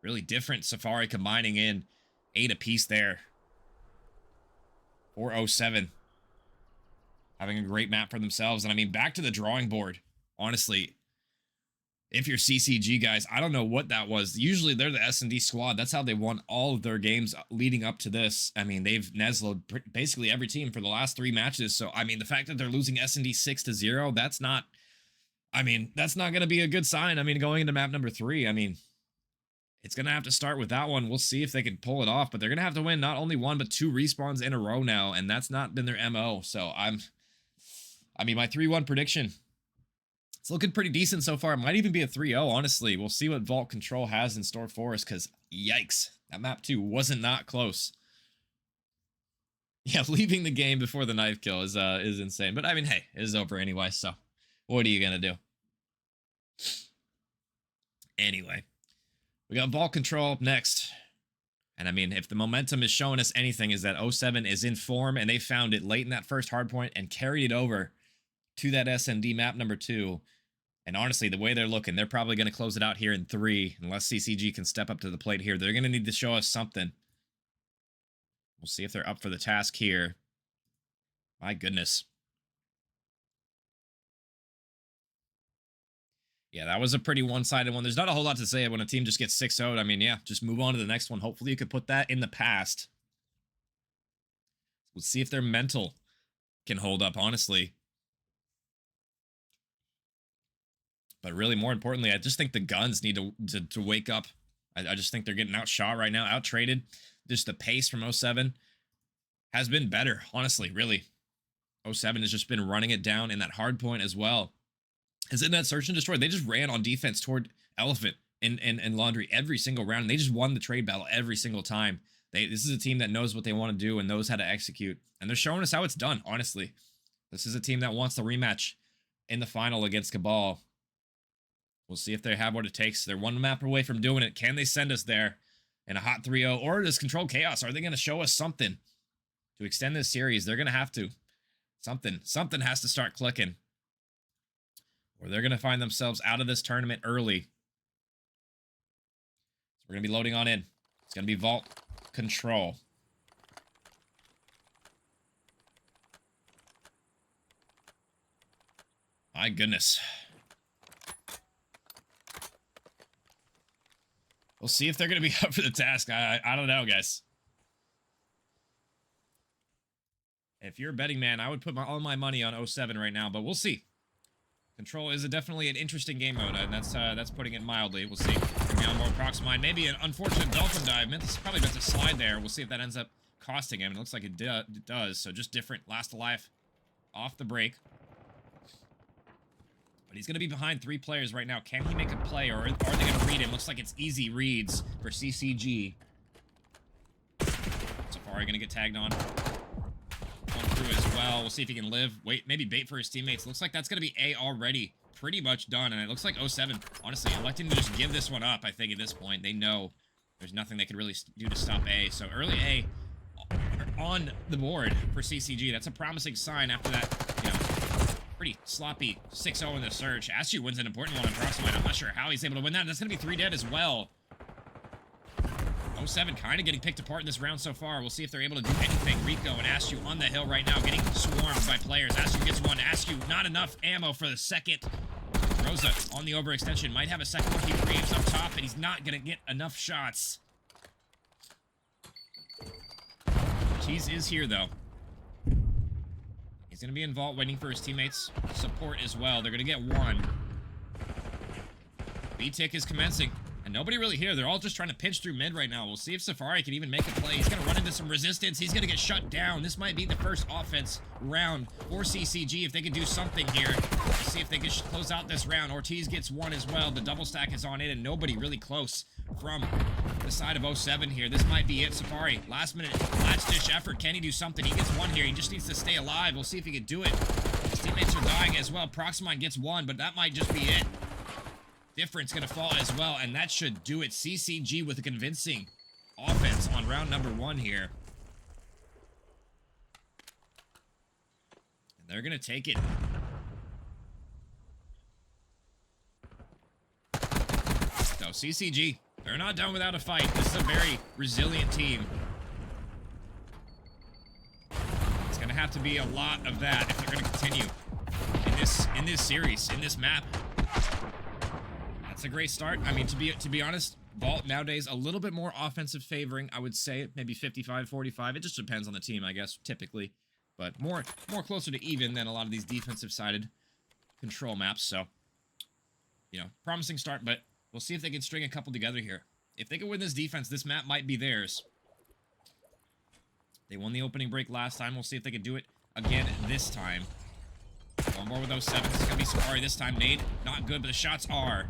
Really different. Safari combining in 8 apiece there. 4-0-7. Having a great map for themselves. And I mean, back to the drawing board. Honestly, if you're CCG guys, I don't know what that was. Usually they're the S&D squad. That's how they won all of their games leading up to this. I mean, they've Neslo'd basically every team for the last 3 matches. So, I mean, the fact that they're losing S&D 6-0, that's not, I mean, that's not going to be a good sign. I mean, going into map number 3, I mean, it's going to have to start with that one. We'll see if they can pull it off, but they're going to have to win not only 1, but 2 respawns in a row now, and that's not been their MO. So, I mean, my 3-1 prediction, it's looking pretty decent so far. It might even be a 3-0, honestly. We'll see what Vault Control has in store for us, because yikes, that map 2 wasn't not close. Yeah, leaving the game before the knife kill is insane. But I mean, hey, it is over anyway, so what are you gonna do? Anyway, we got Vault Control up next. And I mean, if the momentum is showing us anything, is that 0-7 is in form, and they found it late in that first hardpoint and carried it over to that SND map number 2. And honestly, the way they're looking, they're probably going to close it out here in 3, unless CCG can step up to the plate here. They're going to need to show us something. We'll see if they're up for the task here. My goodness. Yeah, that was a pretty one-sided one. There's not a whole lot to say when a team just gets 6-0'd. I mean, yeah, just move on to the next one. Hopefully you could put that in the past. We'll see if their mental can hold up, honestly. But really, more importantly, I just think the guns need to wake up. I just think they're getting outshot right now, out-traded. Just the pace from 0-7 has been better, honestly, really. 0-7 has just been running it down in that hard point as well. As in that search and destroy, they just ran on defense toward Elephant and Laundry every single round. And they just won the trade battle every single time. This is a team that knows what they want to do and knows how to execute. And they're showing us how it's done, honestly. This is a team that wants the rematch in the final against Cabal. We'll see if they have what it takes. They're one map away from doing it. Can they send us there in a hot 3-0? Or does Control Chaos? Are they going to show us something to extend this series? They're going to have to. Something has to start clicking. Or they're going to find themselves out of this tournament early. So we're going to be loading on in. It's going to be Vault Control. My goodness. We'll see if they're going to be up for the task. I don't know, guys. If you're a betting man, I would put all my money on 07 right now, but we'll see. Control is definitely an interesting game mode, and that's putting it mildly. We'll see. Maybe on more Proximine. Maybe an unfortunate Dolphin Dive. Probably meant to slide there. We'll see if that ends up costing him. It looks like it does, so just different. Last Alive off the break. But he's going to be behind 3 players right now. Can he make a play, or are they going to read him? Looks like it's easy reads for CCG. Safari going to get tagged on. Going through as well. We'll see if he can live. Wait, maybe bait for his teammates. Looks like that's going to be A already. Pretty much done, and it looks like 07, honestly, electing to just give this one up, I think, at this point. They know there's nothing they can really do to stop A. So early A on the board for CCG. That's a promising sign after that, you know, pretty sloppy 6-0 in the search. Ashu wins an important one on Proximine. I'm not sure how he's able to win that. That's going to be 3 dead as well. 07 kind of getting picked apart in this round so far. We'll see if they're able to do anything. Rico and Ashu on the hill right now, getting swarmed by players. Ashu gets one. Ashu, not enough ammo for the second. Rosa on the overextension. Might have a second one. He creates up top, and he's not going to get enough shots. Cheese is here, though. He's going to be in vault waiting for his teammates' support as well. They're going to get one. B-Tick is commencing. And nobody really here. They're all just trying to pinch through mid right now. We'll see if Safari can even make a play. He's going to run into some resistance. He's going to get shut down. This might be the first offense round for CCG if they can do something here. We'll see if they can close out this round. Ortiz gets one as well. The double stack is on it, and nobody really close from the side of 07 here. This might be it. Safari, last minute, last-ditch effort. Can he do something? He gets one here. He just needs to stay alive. We'll see if he can do it. His teammates are dying as well. Proximine gets one, but that might just be it. Difference gonna fall as well, and that should do it. CCG with a convincing offense on round number 1 here. And they're gonna take it. So CCG, they're not done without a fight. This is a very resilient team. It's gonna have to be a lot of that if they're gonna continue in this series, in this map. That's a great start. I mean, to be honest, Vault nowadays a little bit more offensive favoring, I would say, maybe 55-45. It just depends on the team, I guess, typically, but more closer to even than a lot of these defensive-sided control maps. So, you know, promising start, but we'll see if they can string a couple together here. If they can win this defense, this map might be theirs. They won the opening break last time. We'll see if they can do it again this time. On board with 07. It's gonna be Safari this time. Nade, not good, but the shots are.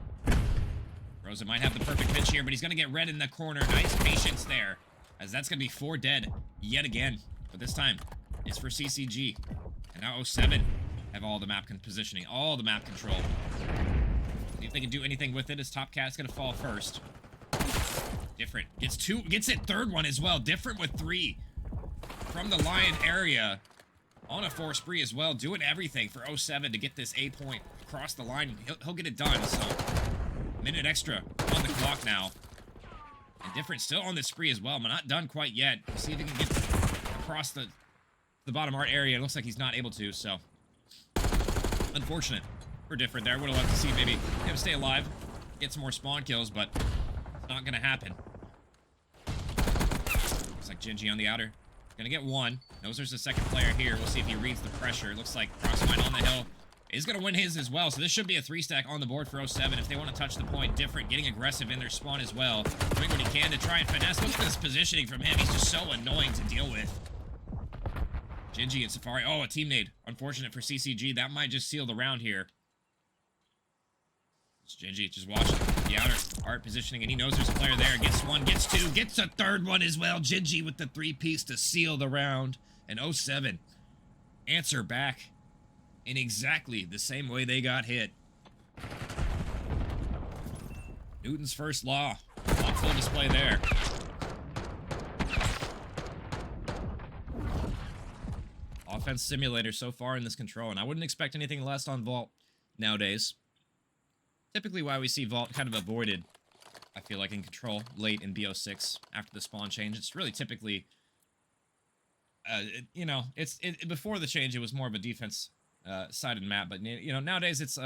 Rosa might have the perfect pitch here, but he's going to get red in the corner. Nice patience there, as that's going to be 4 dead yet again. But this time, it's for CCG. And now 07 have all the map positioning, all the map control. See if they can do anything with it, as Top Cat's going to fall first. Different. Gets it third one as well. Different with 3 from the Lion area. On a 4 spree as well, doing everything for 07 to get this A point across the line. He'll get it done, so... Minute extra on the clock now. And Different still on this spree as well, but not done quite yet. See if he can get across the bottom art area. It looks like he's not able to, so... Unfortunate for Different there. Would have loved to see maybe him stay alive, get some more spawn kills, but it's not going to happen. Looks like Gingy on the outer. Gonna get one. Knows there's a second player here. We'll see if he reads the pressure. It looks like Proximine on the hill is gonna win his as well. So this should be a 3-stack on the board for 07 if they want to touch the point. Different, getting aggressive in their spawn as well. Doing what he can to try and finesse. Look at this positioning from him. He's just so annoying to deal with. Gingy and Safari. Oh, a team nade. Unfortunate for CCG. That might just seal the round here. It's Gingy just watching the outer art positioning, and he knows there's a player there. Gets one, gets two, gets a third one as well. Gingy with the 3-piece to seal the round. And 07 answer back in exactly the same way they got hit. Newton's first law on full display there. Offense simulator so far in this control, and I wouldn't expect anything less on Vault nowadays. Typically why we see Vault kind of avoided, I feel like, in control late in BO6 after the spawn change. It's really typically, you know, before the change it was more of a defense sided map, but you know, nowadays it's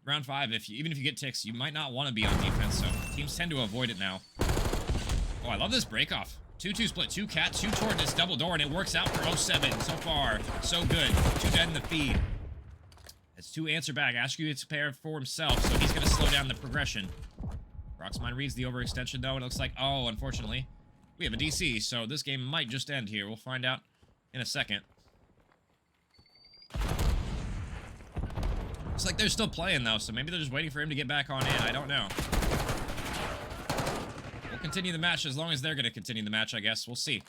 round 5. Even if you get ticks, you might not want to be on defense, so teams tend to avoid it now. Oh, I love this break off. 2-2 split, 2 cat, 2 toward this double door, and it works out for 07 so far. So good. 2 dead in the feed. As 2 answer back. Askew gets prepared for himself, so he's going to slow down the progression. Roxmine reads the overextension, though. It looks like, oh, unfortunately, we have a DC, so this game might just end here. We'll find out in a second. Looks like they're still playing, though, so maybe they're just waiting for him to get back on in. I don't know. We'll continue the match as long as they're going to continue the match, I guess. We'll see.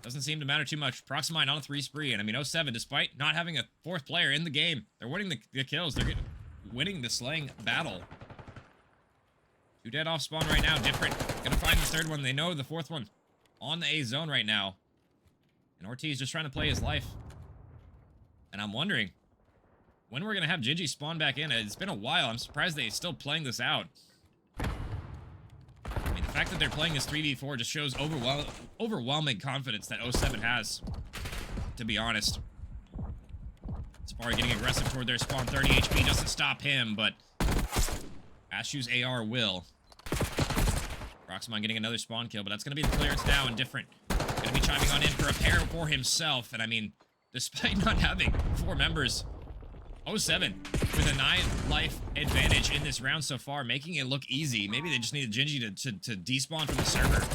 Doesn't seem to matter too much. Proximine on a 3 spree, and I mean, 07, despite not having a 4th player in the game, they're winning the kills. They're winning the slaying battle. 2 dead off spawn right now. Different. Gonna find the 3rd one. They know the 4th one on the A zone right now. And Ortiz just trying to play his life. And I'm wondering when we're gonna have Gingy spawn back in. It's been a while. I'm surprised they're still playing this out. I mean, the fact that they're playing this 3v4 just shows overwhelming confidence that 07 has, to be honest. Safari getting aggressive toward their spawn. 30 HP doesn't stop him, but Ashew's AR will. Proximine getting another spawn kill, but that's going to be the clearance now, and Different going to be chiming on in for a pair for himself. And I mean, despite not having 4 members, 07 with a 9 life advantage in this round so far, making it look easy. Maybe they just needed Gingy to despawn from the server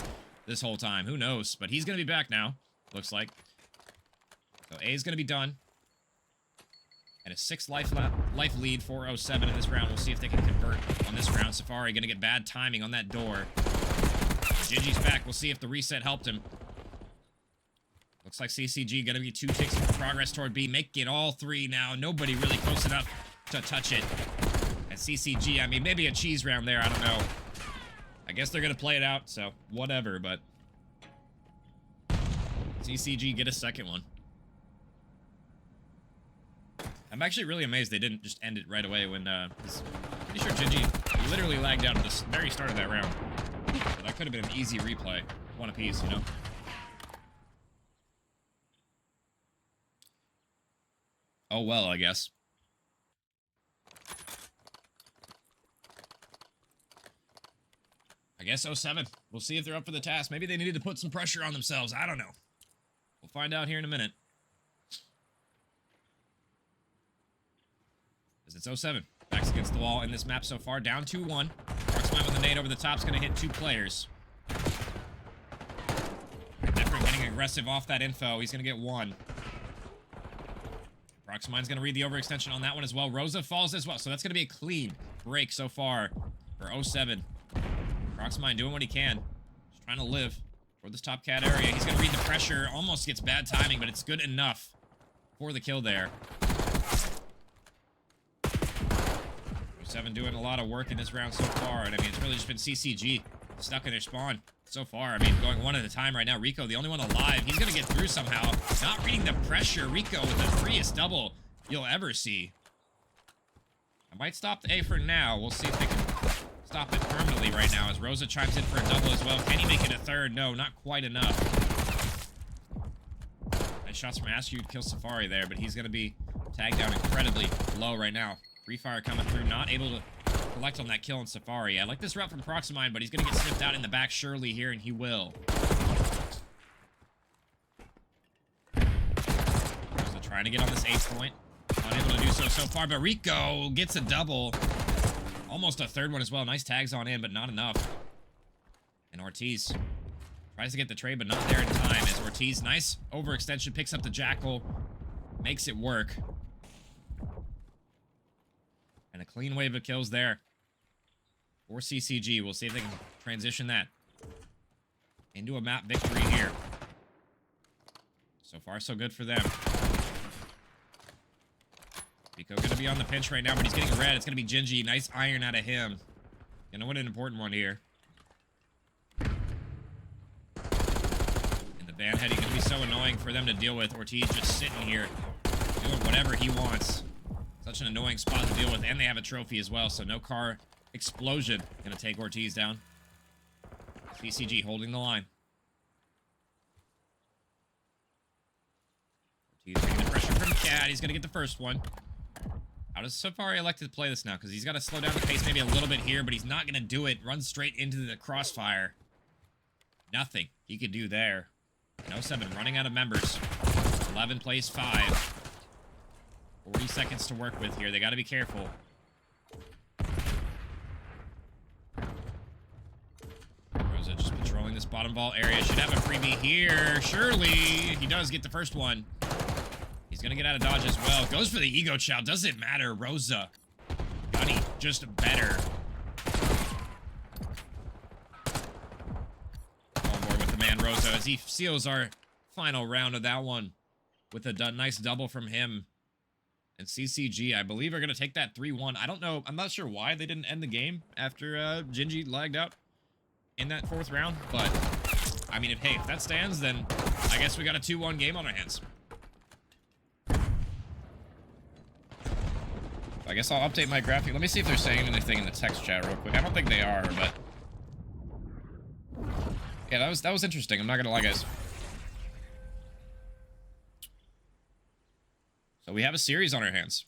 this whole time. Who knows? But he's going to be back now, looks like. So A is going to be done. And a 6 life lead for 07 in this round. We'll see if they can convert on this round. Safari going to get bad timing on that door. Gingy's back. We'll see if the reset helped him. Looks like CCG going to be 2 ticks of progress toward B. Make it all 3 now. Nobody really close enough to touch it. At CCG, I mean, maybe a cheese round there. I don't know. I guess they're going to play it out, so whatever, but CCG get a 2nd one. I'm actually really amazed they didn't just end it right away when, pretty sure Gingy literally lagged out at the very start of that round. So that could have been an easy replay. 1 apiece, you know? Oh well, I guess. I guess 07. We'll see if they're up for the task. Maybe they needed to put some pressure on themselves. I don't know. We'll find out here in a minute. It's 07. Backs against the wall in this map so far. Down 2-1. Proximine with a nade over the top is going to hit 2 players. Different getting aggressive off that info. He's going to get 1. Proximine's going to read the overextension on that one as well. Rosa falls as well. So that's going to be a clean break so far for 07. Proximine doing what he can. Just trying to live for this top cat area. He's going to read the pressure. Almost gets bad timing, but it's good enough for the kill there. 07 doing a lot of work in this round so far, and I mean, it's really just been CCG stuck in their spawn so far. I mean, going 1 at a time right now. Rico, the only one alive. He's gonna get through somehow. Not reading the pressure. Rico with the freest double you'll ever see. I might stop the A for now. We'll see if they can stop it permanently right now as Rosa chimes in for a double as well. Can he make it a 3rd? No, not quite enough. Nice shots from Askew kill Safari there, but he's gonna be tagged down incredibly low right now. Free fire coming through, not able to collect on that kill on Safari. I like this route from Proximine, but he's going to get snipped out in the back surely here, and he will. So trying to get on this 8th point. Unable to do so far, but Rico gets a double. Almost a 3rd one as well. Nice tags on in, but not enough. And Ortiz tries to get the trade, but not there in time. As Ortiz, nice overextension, picks up the Jackal. Makes it work. And a clean wave of kills there for CCG. We'll see if they can transition that into a map victory here. So far, so good for them. Pico going to be on the pinch right now, but he's getting red. It's going to be Gingy. Nice iron out of him. Going to win an important one here. And the ban heading going to be so annoying for them to deal with. Ortiz just sitting here doing whatever he wants. Such an annoying spot to deal with, and they have a trophy as well, so no car explosion. Going to take Ortiz down. CCG holding the line. Ortiz getting the pressure from Cat. He's going to get the first one. How does Safari elect to play this now? Because he's got to slow down the pace maybe a little bit here, but he's not going to do it. Runs straight into the crossfire. Nothing he could do there. And 07 running out of members. 11 plays 5. 40 seconds to work with here. They got to be careful. Rosa just patrolling this bottom ball area. Should have a freebie here. Surely he does get the first one. He's going to get out of dodge as well. Goes for the ego chow. Doesn't matter. Rosa. Gunny, just better. On board with the man Rosa as he seals our final round of that one with a nice double from him. And CCG, I believe, are going to take that 3-1. I don't know. I'm not sure why they didn't end the game after Gingy lagged out in that 4th round. But, I mean, if that stands, then I guess we got a 2-1 game on our hands. I guess I'll update my graphic. Let me see if they're saying anything in the text chat real quick. I don't think they are, but yeah, that was interesting. I'm not gonna lie, guys. So we have a series on our hands.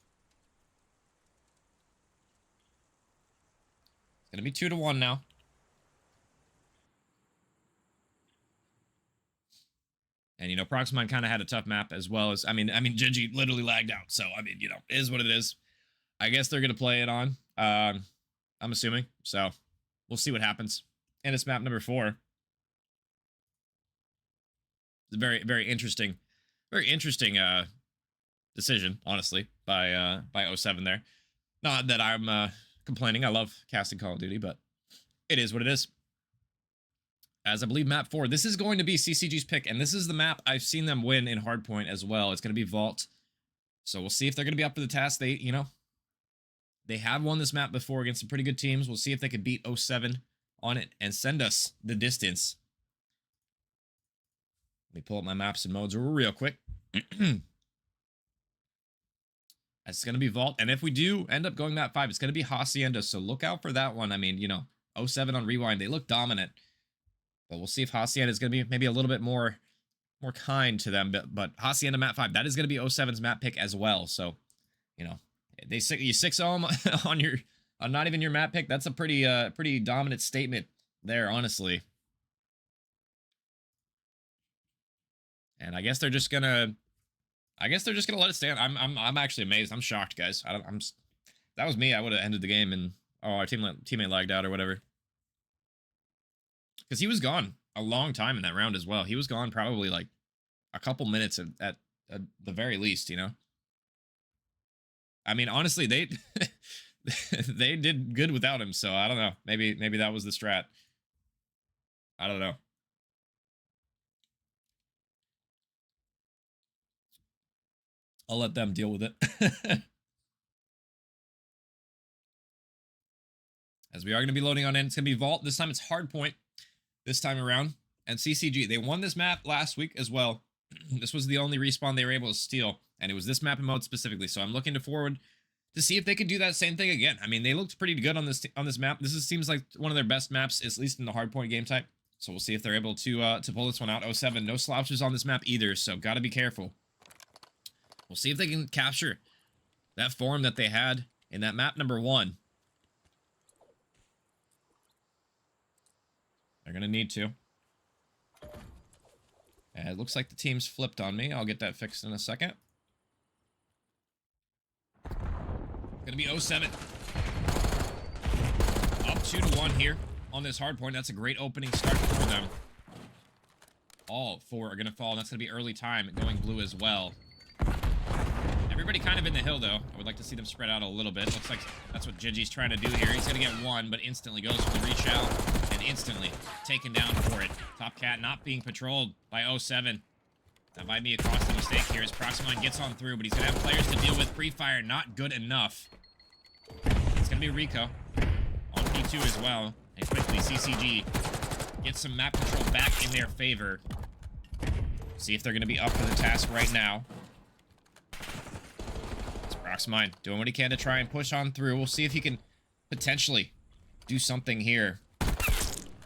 It's gonna be 2-1 now. And you know, Proximine kind of had a tough map as well as I mean, Gingy literally lagged out. So I mean, you know, it is what it is. I guess they're going to play it on, I'm assuming. So, we'll see what happens. And it's map number 4. It's a very, very interesting decision, honestly, by 07 there. Not that I'm complaining. I love casting Call of Duty, but it is what it is. As I believe map 4, this is going to be CCG's pick, and this is the map I've seen them win in Hardpoint as well. It's going to be Vault. So, we'll see if they're going to be up for the task. They have won this map before against some pretty good teams. We'll see if they can beat 07 on it and send us the distance. Let me pull up my maps and modes real quick. It's going to be Vault. And if we do end up going map 5, it's going to be Hacienda. So look out for that one. I mean, you know, 07 on Rewind, they look dominant. But we'll see if Hacienda is going to be maybe a little bit more kind to them. But Hacienda map 5, that is going to be 07's map pick as well. So, you know. You 6-0 on not even your map pick. That's a pretty dominant statement there, honestly. And I guess they're just gonna let it stand. I'm actually amazed. I'm shocked, guys. That was me. I would have ended the game and our teammate lagged out or whatever. Because he was gone a long time in that round as well. He was gone probably like a couple minutes at the very least, you know. I mean, honestly, they they did good without him, so I don't know. Maybe that was the strat. I don't know. I'll let them deal with it. As we are going to be loading on in, it's going to be Vault. This time it's Hardpoint this time around. And CCG, they won this map last week as well. This was the only respawn they were able to steal. And it was this map and mode specifically. So I'm looking forward to see if they can do that same thing again. I mean, they looked pretty good on this map. Seems like one of their best maps, at least in the hardpoint game type. So we'll see if they're able to pull this one out. 07, no slouches on this map either, so got to be careful. We'll see if they can capture that form that they had in that map number 1. They're going to need to. And it looks like the team's flipped on me. I'll get that fixed in a second. Gonna be 07. Up 2-1 here on this hard point. That's a great opening start for them. All 4 are gonna fall. That's gonna be early time going blue as well. Everybody kind of in the hill, though. I would like to see them spread out a little bit. Looks like that's what Gigi's trying to do here. He's going to get one, but instantly goes for the reach out and instantly taken down for it. Top Cat not being patrolled by 07. That might be a costly mistake here as Proximine gets on through, but he's going to have players to deal with. Pre-fire not good enough. It's going to be Rico on P2 as well. And quickly, CCG gets some map control back in their favor. See if they're going to be up for the task right now. It's Proximine doing what he can to try and push on through. We'll see if he can potentially do something here.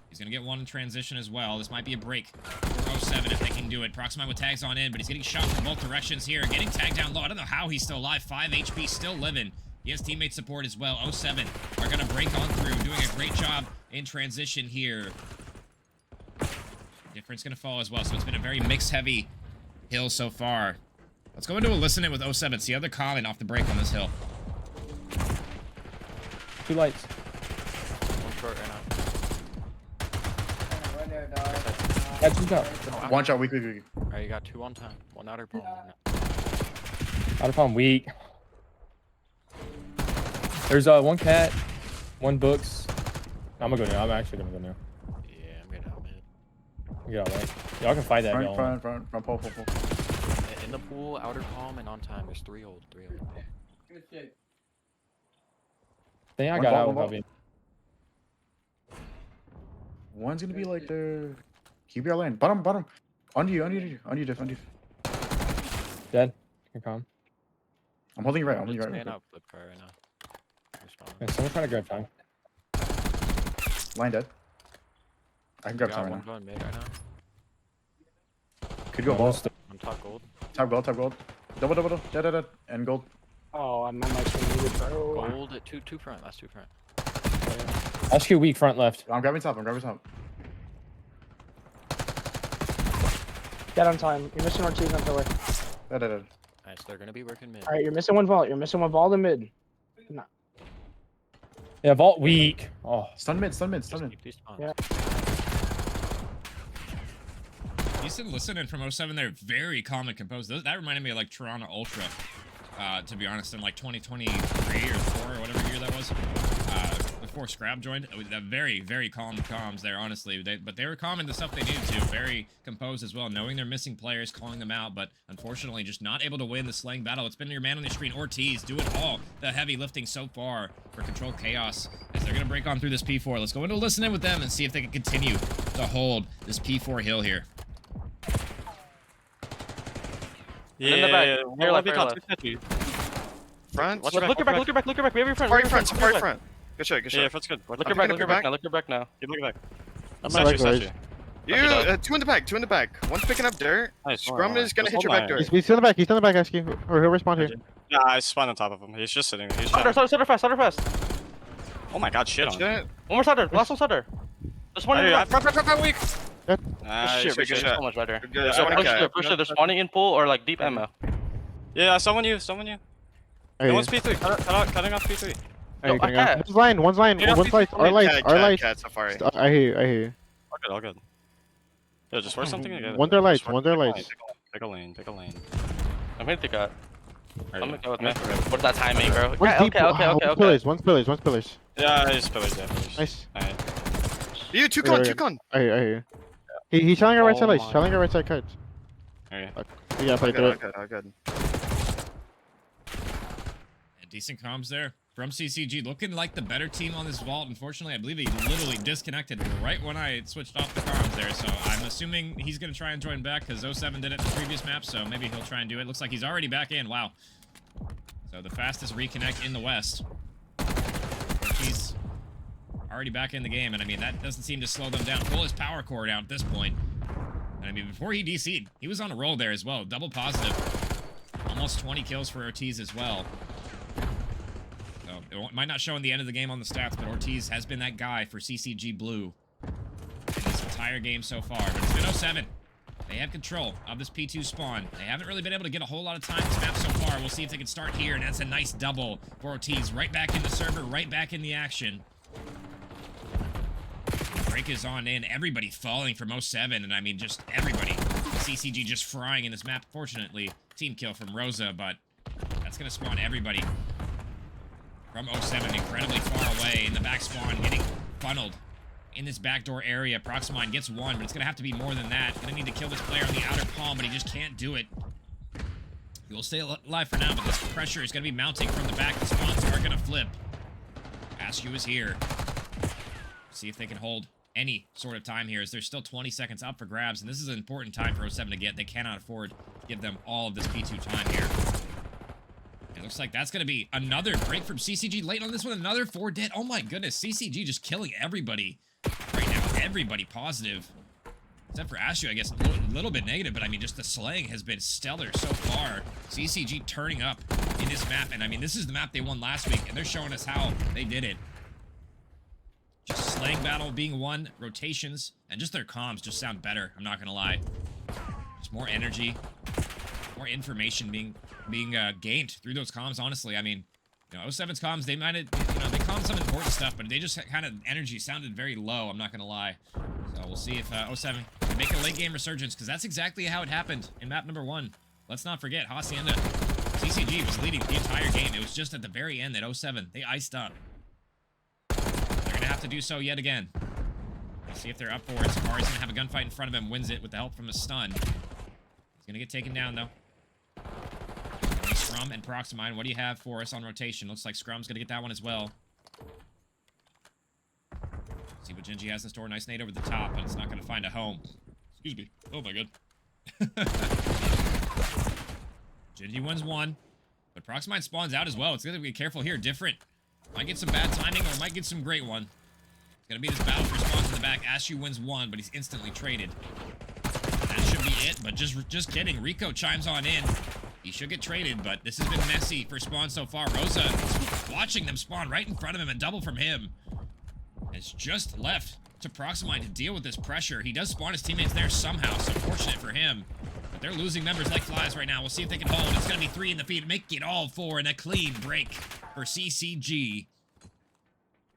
He's going to get one in transition as well. This might be a break for 07 if they can do it. Proximine with tags on in, but he's getting shot from both directions here. Getting tagged down low. I don't know how he's still alive. 5 HP, still living. He has teammate support as well. 07 are going to break on through, doing a great job in transition here. Difference going to fall as well, so it's been a very mix-heavy hill so far. Let's go into a listen-in with 07. See how they're calling off the break on this hill. 2 lights. One short right now. That's 2 out. One shot, weak. Alright, you got 2 on time. 1 outer bomb. Out of palm weak. There's 1 cat, 1 books. I'm gonna go now. I'm actually gonna go now. Yeah, I'm getting out mid. Yeah, right. Y'all can fight that. Front, pull. In the pool, outer palm, and on time. There's 3 hold. Thing I One got ball, out one ball. probably. One's gonna be like the QBR lane. Bottom. On you, diff. Dead. Can come. I'm holding you right. Stand up, flip car right now. Yeah, someone's trying to grab time. Line dead. I can grab Got time one right now. going mid right now. Could go ball. I'm top gold. Top gold. Double. Dead. And gold. Oh, I'm on my screen muted, bro. Gold at 2 front. Last 2 front. SQ weak front left. I'm grabbing top. Dead on time. You're missing Ortiz on pillar. Dead. Nice, they're gonna be working mid. Alright, you're missing 1 vault. You're missing 1 vault in mid. No. Yeah, vault weak. Oh, Stun mid. Just keep these spawns. Yeah. Decent listening from 07. They're very calm and composed. That reminded me of like Toronto Ultra, to be honest, in like 2023 or 4 or whatever year that was. Before Scrab joined, very, very calm comms there, honestly. But they were calm in the stuff they needed to. Very composed as well, knowing they're missing players, calling them out, but unfortunately just not able to win the slaying battle. It's been your man on your screen, Ortiz, do it all. The heavy lifting so far for Control Chaos as they're going to break on through this P4. Let's go into a listen in with them and see if they can continue to hold this P4 hill here. Yeah, in the back. Here, Left, like, right, front. Look your back. Look your back. We have your front. Far front. Good shot. Yeah, front's good. Look your back. Look your back now. Keep looking back. I'm Statue, not statue. You, 2 in the back. One's picking up dirt. Nice. Scrum is gonna hit your hold back on. door. He's still in the back. He's still in the back, SQ. Or he'll respawn here. Nah, I spawned on top of him. He's just sitting there. He's Sutter fast. Oh my god, shit on him. Shit. One more Sutter. Last one Sutter. There's one in Hey, the back. front, weak. Yep. Nice, Shit, good shot. so much better. Good. Yeah, Someone cat. push it. They're spawning in pool or like deep ammo. Yeah, someone you. Hey, One's P3. Cutting off P3. Yo, I can't. One's line. Yeah, One's lights. Our lights. Cat safari. I hear you. All good. Yo, just work something together. One their lights. Just work- One their pick a lights. lane, pick a lane. I'm gonna take out. There I'm you gonna go. go with me. What's that timing, bro? One's deep. Okay. One's pillars. Yeah, he's pillars. Nice. Alright. You, two con. I hear you. He's telling our right side lights. my Telling our right side cards. Okay. Yeah, play through it. Good. Decent comms there from CCG, looking like the better team on this vault. Unfortunately, I believe he literally disconnected right when I switched off the comms there, so I'm assuming he's going to try and join back because 07 did it in the previous map, so maybe he'll try and do it. Looks like he's already back in. Wow. So the fastest reconnect in the West. He's already back in the game, and I mean, that doesn't seem to slow them down. Pull his power core down at this point. And I mean, before he DC'd, he was on a roll there as well. Double positive. Almost 20 kills for Ortiz as well. So it might not show in the end of the game on the stats, but Ortiz has been that guy for CCG Blue in this entire game so far. But it's been 07. They have control of this P2 spawn. They haven't really been able to get a whole lot of time this map so far. We'll see if they can start here, and that's a nice double for Ortiz. Right back in the server, right back in the action. Break is on in. Everybody falling from 07, and I mean, just everybody. CCG just frying in this map. Fortunately, team kill from Rosa, but That's going to spawn everybody. From 07, incredibly far away in the back spawn, getting funneled in this backdoor area. Proximine gets one, but it's going to have to be more than that. Going to need to kill this player on the outer palm, but he just can't do it. He will stay alive for now, but this pressure is going to be mounting from the back. The spawns are going to flip. Askew is here. See if they can hold any sort of time here, as there's still 20 seconds up for grabs, and this is an important time for 07 to get. They cannot afford to give them all of this P2 time here. It looks like that's going to be another break from CCG late on this one. Another 4 dead. Oh my goodness, CCG just killing everybody right now. Everybody positive. Except for Ashu, I guess, a little bit negative, but I mean, just the slaying has been stellar so far. CCG turning up in this map, and I mean, this is the map they won last week, and they're showing us how they did it. Just slaying battle being won, rotations, and just their comms just sound better, I'm not gonna lie. Just more energy, more information being gained through those comms, honestly. I mean, you know, 07's comms, they might have, you know, they commed some important stuff, but they just kind of, energy sounded very low, I'm not gonna lie. So we'll see if 07 can make a late game resurgence, because that's exactly how it happened in map number 1. Let's not forget, Hacienda, CCG was leading the entire game. It was just at the very end that 07, they iced up. They're gonna have to do so yet again. Let's see if they're up for it. Safari's gonna have a gunfight in front of him, wins it with the help from a stun. He's gonna get taken down, though. Scrum and Proximine, what do you have for us on rotation? Looks like Scrum's gonna get that one as well. See what Genji has in store. Nice nade over the top, but it's not gonna find a home. Excuse me. Oh my god. Genji wins one, but Proximine spawns out as well. It's gonna be careful here. Different. Might get some bad timing, or might get some great one. It's gonna be this battle for spawns in the back. Ashu wins one, but he's instantly traded. That should be it, but just kidding. Rico chimes on in. He should get traded, but this has been messy for spawn so far. Rosa watching them spawn right in front of him and double from him. It's just left to Proximine to deal with this pressure. He does spawn his teammates there somehow, so fortunate for him. But they're losing members like flies right now. We'll see if they can hold. It's going to be 3 in the feed. Make it all 4, and a clean break for CCG.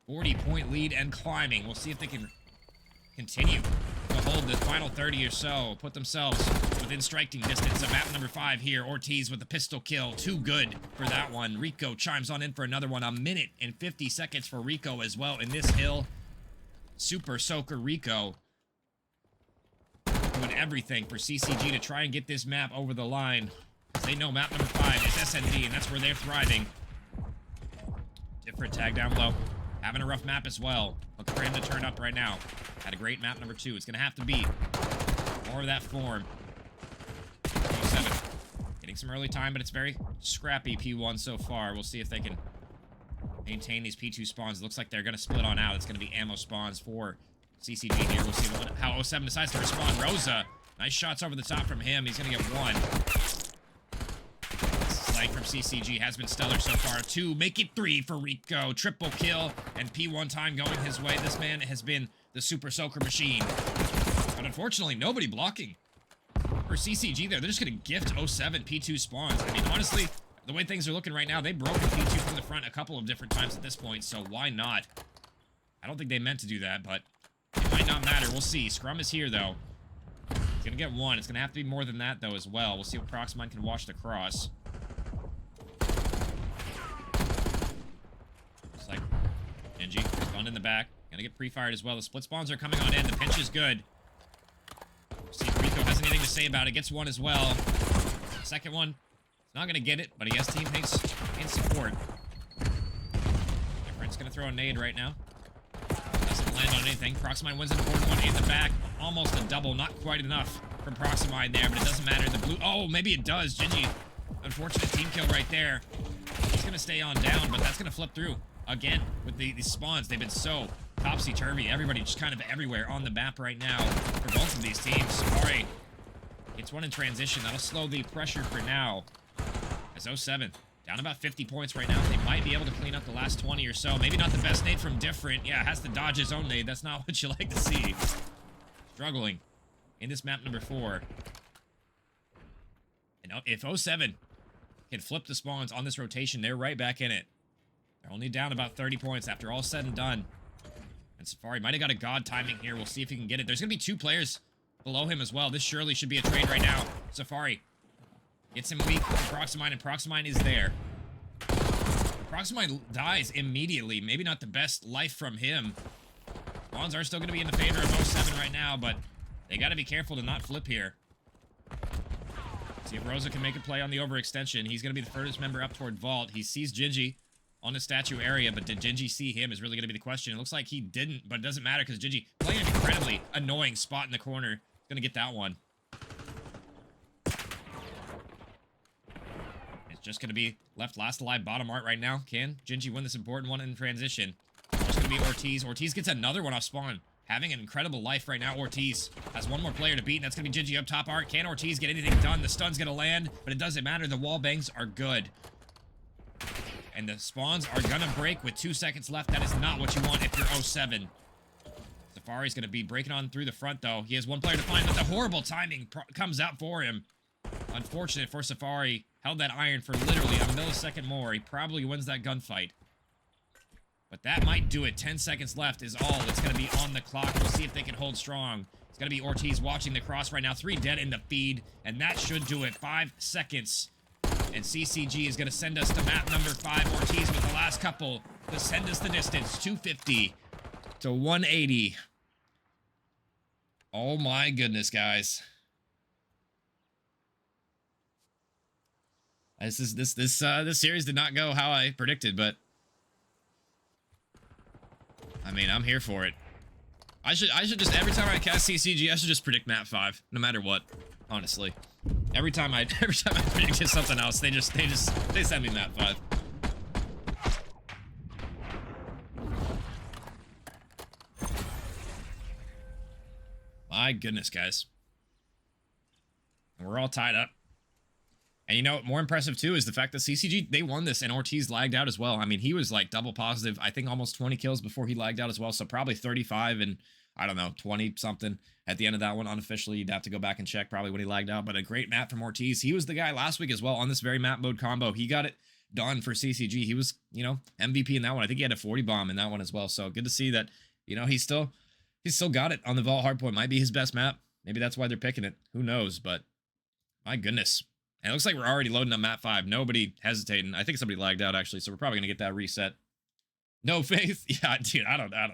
40-point lead and climbing. We'll see if they can continue to hold the final 30 or so. Put themselves within striking distance of map number 5 here. Ortiz with the pistol kill. Too good for that one. Rico chimes on in for another one. 1 minute and 50 seconds for Rico as well in this hill. Super Soaker Rico doing everything for CCG to try and get this map over the line. They know map number 5 is SND, and that's where they're thriving. Different tag down low. Having a rough map as well. Looking for him to turn up right now. Had a great map number 2. It's going to have to be more of that form. 07. Getting some early time, but it's very scrappy P1 so far. We'll see if they can maintain these P2 spawns. It looks like they're going to split on out. It's going to be ammo spawns for CCG here. We'll see how 07 decides to respond. Rosa, nice shots over the top from him. He's going to get 1. Slang from CCG has been stellar so far. 2, make it 3 for Rico. Triple kill, and P1 time going his way. This man has been the Super Soaker machine. But unfortunately, nobody blocking for CCG there. They're just going to gift 07 P2 spawns. I mean, honestly, the way things are looking right now, they've broken P2 from the front a couple of different times at this point, so why not? I don't think they meant to do that, but it might not matter. We'll see. Scrum is here, though. He's going to get 1. It's going to have to be more than that, though, as well. We'll see what Proximine can wash the cross. Looks like Genji stunned in the back. Gonna get pre-fired as well. The split spawns are coming on in. The pinch is good. See if Rico has anything to say about it. Gets 1 as well. Second one. He's not gonna get it, but he has teammates in support. Different's gonna throw a nade right now. Doesn't land on anything. Proximine wins an important one in the back. Almost a double. Not quite enough from Proximine there, but it doesn't matter. The blue... Oh, maybe it does. Genji. Unfortunate team kill right there. He's gonna stay on down, but that's gonna flip through. Again, with these spawns, they've been so topsy-turvy. Everybody just kind of everywhere on the map right now for both of these teams. Safari gets 1 in transition. That'll slow the pressure for now. As 07 down about 50 points right now. They might be able to clean up the last 20 or so. Maybe not the best nade from Different. Yeah, has to dodge his own nade. That's not what you like to see. Struggling in this map number 4. And if 07 can flip the spawns on this rotation, they're right back in it. They're only down about 30 points after all said and done. And Safari might have got a god timing here. We'll see if he can get it. There's going to be 2 players below him as well. This surely should be a trade right now. Safari Gets him weak to Proximine, and Proximine is there. Proximine dies immediately. Maybe not the best life from him. Spawns are still going to be in the favor of 07 right now, but they got to be careful to not flip here. See if Rosa can make a play on the overextension. He's going to be the furthest member up toward Vault. He sees Gingy on the statue area, but did Gingy see him is really going to be the question. It looks like he didn't, but it doesn't matter because Gingy playing an incredibly annoying spot in the corner. Going to get that one. It's just going to be left last alive bottom art right now. Can Gingy win this important one in transition? Just going to be Ortiz. Ortiz gets another one off spawn. Having an incredible life right now. Ortiz has one more player to beat, and that's going to be Gingy up top art. Can Ortiz get anything done? The stun's going to land, but it doesn't matter. The wall bangs are good. And the spawns are going to break with 2 seconds left. That is not what you want if you're 07. Safari's going to be breaking on through the front, though. He has one player to find, but the horrible timing comes out for him. Unfortunate for Safari. Held that iron for literally a millisecond more. He probably wins that gunfight. But that might do it. 10 seconds left is all. It's going to be on the clock. We'll see if they can hold strong. It's going to be Ortiz watching the cross right now. 3 dead in the feed, and that should do it. 5 seconds. And CCG is going to send us to map number 5. Ortiz with the last couple to send us the distance. 250 to 180. Oh my goodness, guys. This series did not go how I predicted, but I mean, I'm here for it. I should just every time I cast CCG, I should just predict map 5, no matter what. Honestly, every time I predicted something else, they send me map 5. My goodness, guys, and we're all tied up. And you know, more impressive too is the fact that CCG, they won this and Ortiz lagged out as well. I mean, he was like double positive, I think almost 20 kills before he lagged out as well. So probably 35 and I don't know, 20 something at the end of that one. Unofficially, you'd have to go back and check probably when he lagged out. But a great map from Ortiz. He was the guy last week as well on this very map mode combo. He got it done for CCG. He was, you know, MVP in that one. I think he had a 40 bomb in that one as well. So good to see that, you know, he's still got it on the Vault Hardpoint. Might be his best map. Maybe that's why they're picking it. Who knows? But my goodness. And it looks like we're already loading up map 5. Nobody hesitating. I think somebody lagged out, actually, so we're probably going to get that reset. No faith? Yeah, dude, I don't know.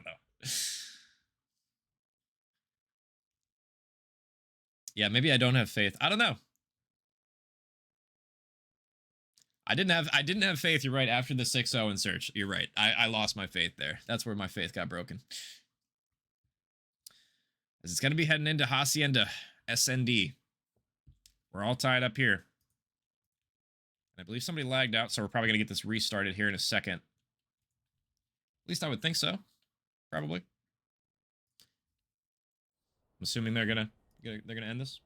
Yeah, maybe I don't have faith. I don't know. I didn't have faith, you're right, after the 6-0 in search. You're right. I lost my faith there. That's where my faith got broken. As it's going to be heading into Hacienda SND. We're all tied up here. I believe somebody lagged out, so we're probably going to get this restarted here in a second. At least I would think so. Probably. I'm assuming they're gonna end this.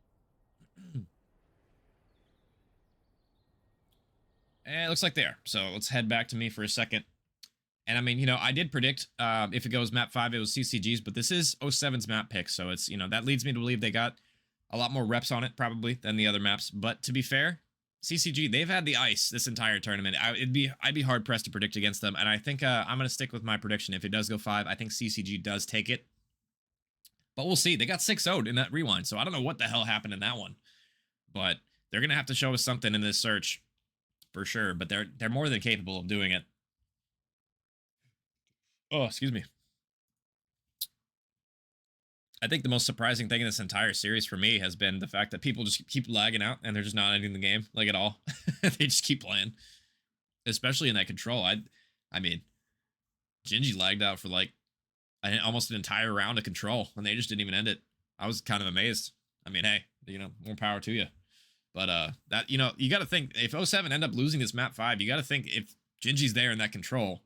And it looks like they are. So let's head back to me for a second. And I mean, you know, I did predict if it goes map 5, it was CCG's, but this is 07's map pick. So it's, you know, that leads me to believe they got a lot more reps on it probably than the other maps. But to be fair, CCG, they've had the ice this entire tournament. I'd be hard pressed to predict against them. And I think I'm going to stick with my prediction. If it does go 5, I think CCG does take it. But we'll see. They got 6-0'd in that rewind. So I don't know what the hell happened in that one. But they're going to have to show us something in this search for sure. But they're more than capable of doing it. Oh, excuse me. I think the most surprising thing in this entire series for me has been the fact that people just keep lagging out and they're just not ending the game, like, at all. They just keep playing. Especially in that control. I mean, Gingy lagged out for, like, almost an entire round of control, and they just didn't even end it. I was kind of amazed. I mean, hey, you know, more power to you. But, that, you know, you got to think, if 07 end up losing this map 5, you got to think if Gingy's there in that control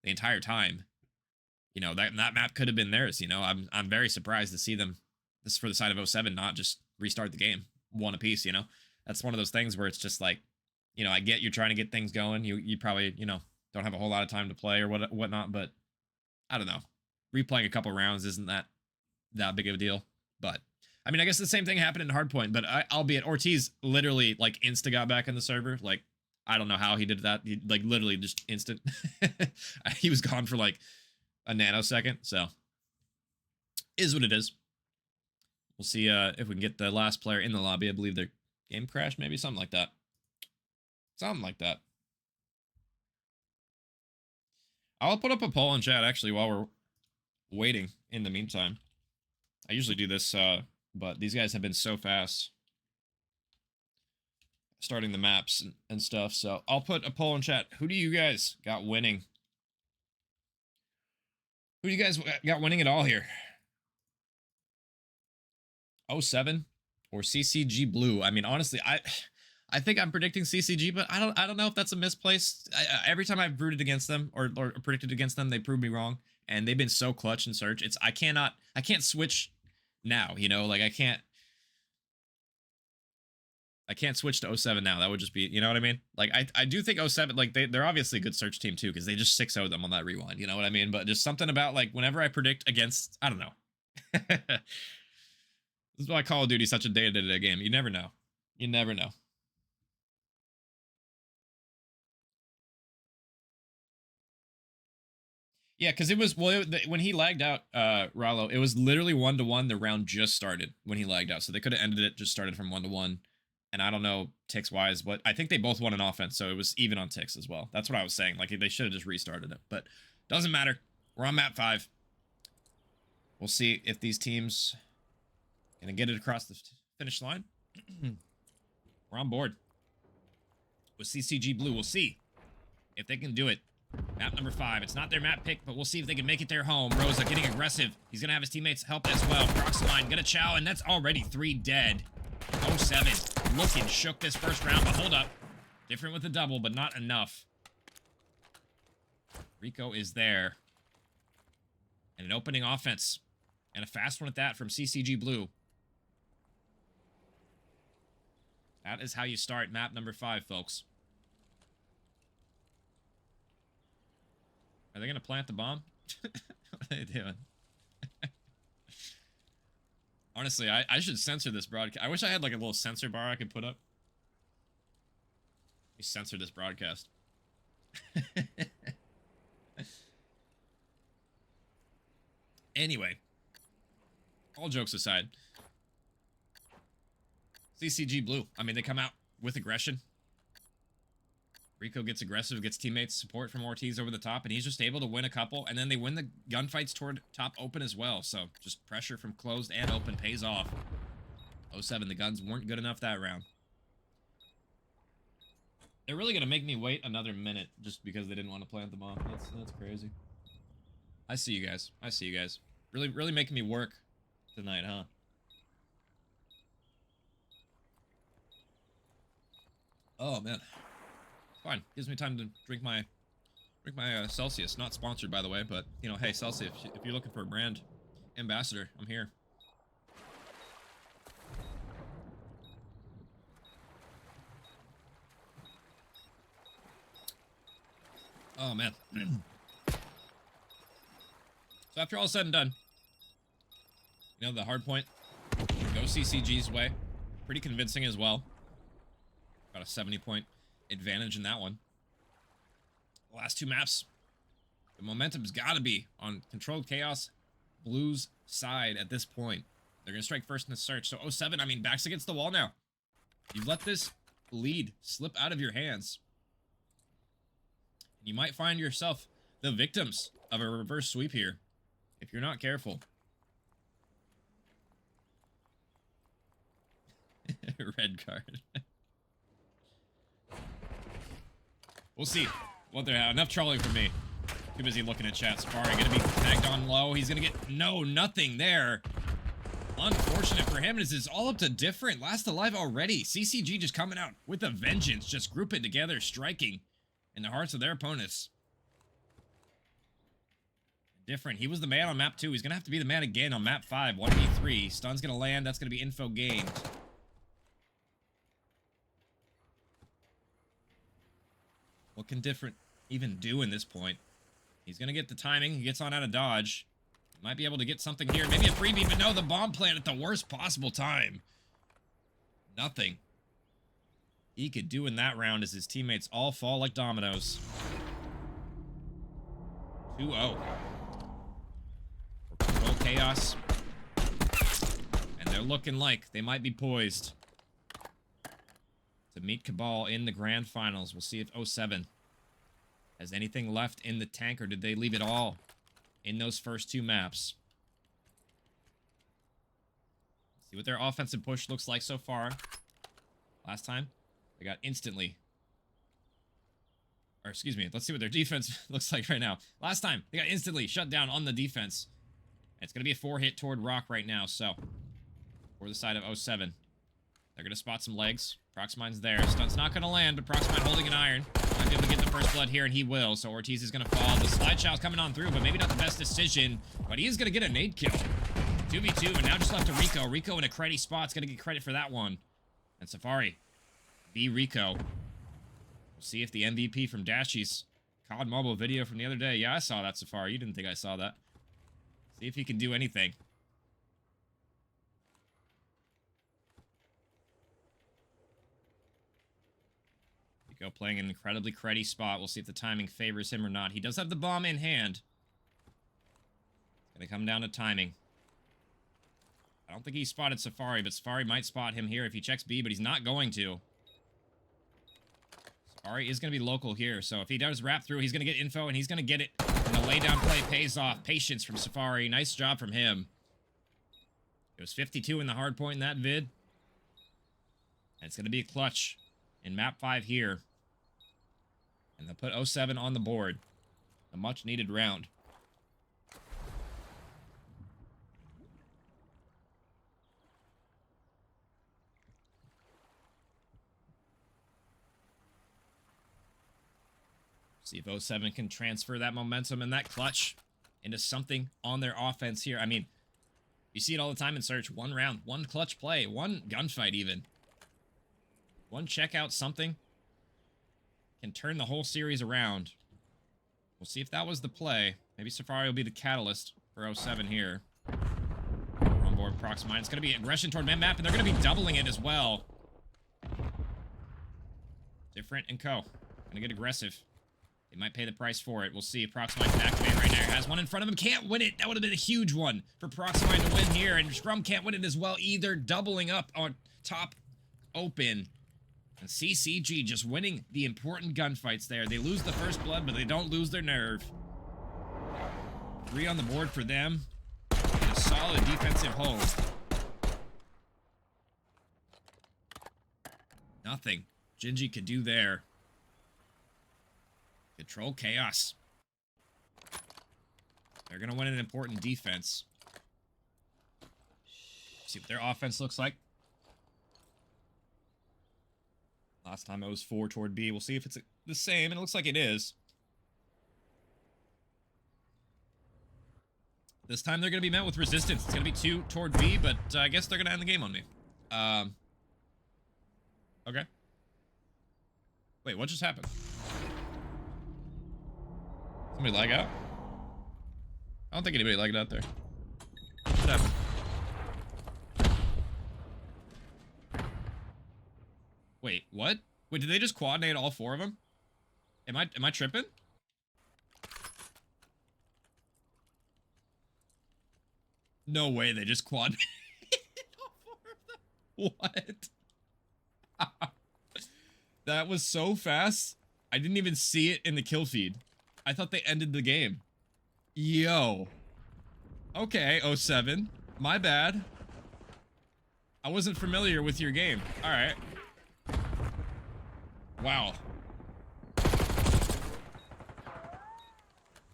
the entire time, you know, that map could have been theirs. You know, I'm very surprised to see them, this is for the side of 07, not just restart the game one apiece. You know, that's one of those things where it's just like, you know, I get you're trying to get things going. You probably, you know, don't have a whole lot of time to play or whatnot, but I don't know. Replaying a couple rounds isn't that big of a deal. But I mean, I guess the same thing happened in Hardpoint, but albeit Ortiz literally like insta got back in the server. Like, I don't know how he did that. He, like, literally just instant. He was gone for like a nanosecond, so is what it is. We'll see if we can get the last player in the lobby. I believe their game crashed, maybe something like that. Something like that. I'll put up a poll in chat, actually, while we're waiting in the meantime. I usually do this, but these guys have been so fast starting the maps and stuff, so I'll put a poll in chat. Who do you guys got winning? Who do you guys got winning it all here? 07 or CCG Blue? I mean, honestly, I think I'm predicting CCG, but I don't know if that's a misplaced. Every time I've rooted against them or predicted against them, they prove me wrong, and they've been so clutch in search. I can't switch now, you know, like I can't switch to 07 now. That would just be, you know what I mean? Like I do think 07, like they're obviously a good search team too, because they just 6-0'd them on that rewind, you know what I mean? But just something about like whenever I predict against, I don't know. This is why Call of Duty is such a day-to-day game. You never know. You never know. Yeah, because it was, well, when he lagged out, Rollo, it was literally 1-1. The round just started when he lagged out. So they could have ended it, just started from 1-1. And I don't know ticks-wise, but I think they both won an offense, so it was even on ticks as well. That's what I was saying. Like, they should have just restarted it. But doesn't matter. We're on map 5. We'll see if these teams gonna get it across the finish line. We're on board with CCG Blue. We'll see if they can do it. Map number 5. It's not their map pick, but we'll see if they can make it their home. Rosa getting aggressive. He's gonna have his teammates help as well. Cross the line, gonna chow, and that's already 3 dead. 07 looking shook this first round, but hold up. Different with the double, but not enough. Rico is there. And an opening offense. And a fast one at that from CCG Blue. That is how you start map number 5, folks. Are they going to plant the bomb? What are they doing? Honestly, I should censor this broadcast. I wish I had like a little censor bar I could put up. We censor this broadcast. Anyway, all jokes aside, CCG Blue. I mean, they come out with aggression. Rico gets aggressive, gets teammates support from Ortiz over the top, and he's just able to win a couple, and then they win the gunfights toward top open as well, so just pressure from closed and open pays off. 07, the guns weren't good enough that round. They're really going to make me wait another minute just because they didn't want to plant them off. That's crazy. I see you guys. I see you guys. Really making me work tonight, huh? Oh, man. Fine. Gives me time to drink my Celsius. Not sponsored, by the way, but, you know, hey, Celsius, if you're looking for a brand ambassador, I'm here. Oh, man. So after all said and done, you know, the hard point, go CCG's way. Pretty convincing as well. Got a 70-point advantage in that one. The last 2 maps, the momentum's got to be on Controlled Chaos Blue's side at this point. They're going to strike first in the search. So 07, I mean, back's against the wall now. You've let this lead slip out of your hands. You might find yourself the victims of a reverse sweep here if you're not careful. Red card. We'll see what they're at. Enough trolling for me. Too busy looking at chat. Safari gonna be tagged on low. He's gonna get nothing there. Unfortunate for him. This is all up to different. Last alive already. CCG just coming out with a vengeance. Just grouping together, striking in the hearts of their opponents. Different. He was the man on map 2. He's gonna have to be the man again on map 5. 1v3. Stun's gonna land. That's gonna be info gained. What can different even do in this point? He's going to get the timing. He gets on out of dodge. Might be able to get something here. Maybe a freebie, but no, the bomb plant at the worst possible time. Nothing he could do in that round as his teammates all fall like dominoes. 2-0. Control Chaos. And they're looking like they might be poised to meet Cabal in the grand finals. We'll see if 07 has anything left in the tank, or did they leave it all in those first 2 maps? See what their offensive push looks like so far. Last time, they got instantly... Or, excuse me, let's see what their defense looks like right now. Last time, they got instantly shut down on the defense. And it's going to be a 4-hit toward Rock right now, so... For the side of 07. They're going to spot some legs. Proxmine's there. Stun's not going to land, but Proxmine holding an iron. Might be able to get the first blood here, and he will. So Ortiz is going to fall. The slide shot's coming on through, but maybe not the best decision. But he is going to get a nade kill. 2v2, and now just left to Rico. Rico in a credit spot's going to get credit for that one. And Safari. B Rico. We'll see if the MVP from Dashy's COD Mobile video from the other day. Yeah, I saw that, Safari. You didn't think I saw that. See if he can do anything. Rico playing an incredibly creddy spot. We'll see if the timing favors him or not. He does have the bomb in hand. It's going to come down to timing. I don't think he spotted Safari, but Safari might spot him here if he checks B, but he's not going to. Safari is going to be local here, so if he does wrap through, he's going to get info, and he's going to get it. And the laydown play pays off. Patience from Safari. Nice job from him. It was 52 in the hard point in that vid. And it's going to be a clutch in map 5 here. And they'll put 07 on the board. A much-needed round. See if 07 can transfer that momentum and that clutch into something on their offense here. I mean, you see it all the time in Search. One round, one clutch play, one gunfight even. One checkout, something can turn the whole series around. We'll see if that was the play. Maybe Safari will be the catalyst for 07 here. We're on board Proxmine. It's going to be aggression toward map, and they're going to be doubling it as well. Different and Co. Going to get aggressive. They might pay the price for it. We'll see if Proxmine can activate right now. Has one in front of him. Can't win it. That would have been a huge one for Proxmine to win here. And Scrum can't win it as well either. Doubling up on top open. And CCG just winning the important gunfights there. They lose the first blood, but they don't lose their nerve. 3 on the board for them. And a solid defensive hold. Nothing Gingy could do there. Control chaos. They're going to win an important defense. See what their offense looks like. Last time it was 4 toward B. We'll see if it's the same, and it looks like it is. This time they're going to be met with resistance. It's going to be 2 toward B, but I guess they're going to end the game on me. Okay. Wait, what just happened? Somebody lag out? I don't think anybody lagged out there. What happened? Wait, what? Wait, did they just quad-nade all 4 of them? Am I tripping? No way, they just quad-nade all 4 of them. What? That was so fast. I didn't even see it in the kill feed. I thought they ended the game. Yo. Okay, 07. My bad. I wasn't familiar with your game. Alright. Wow.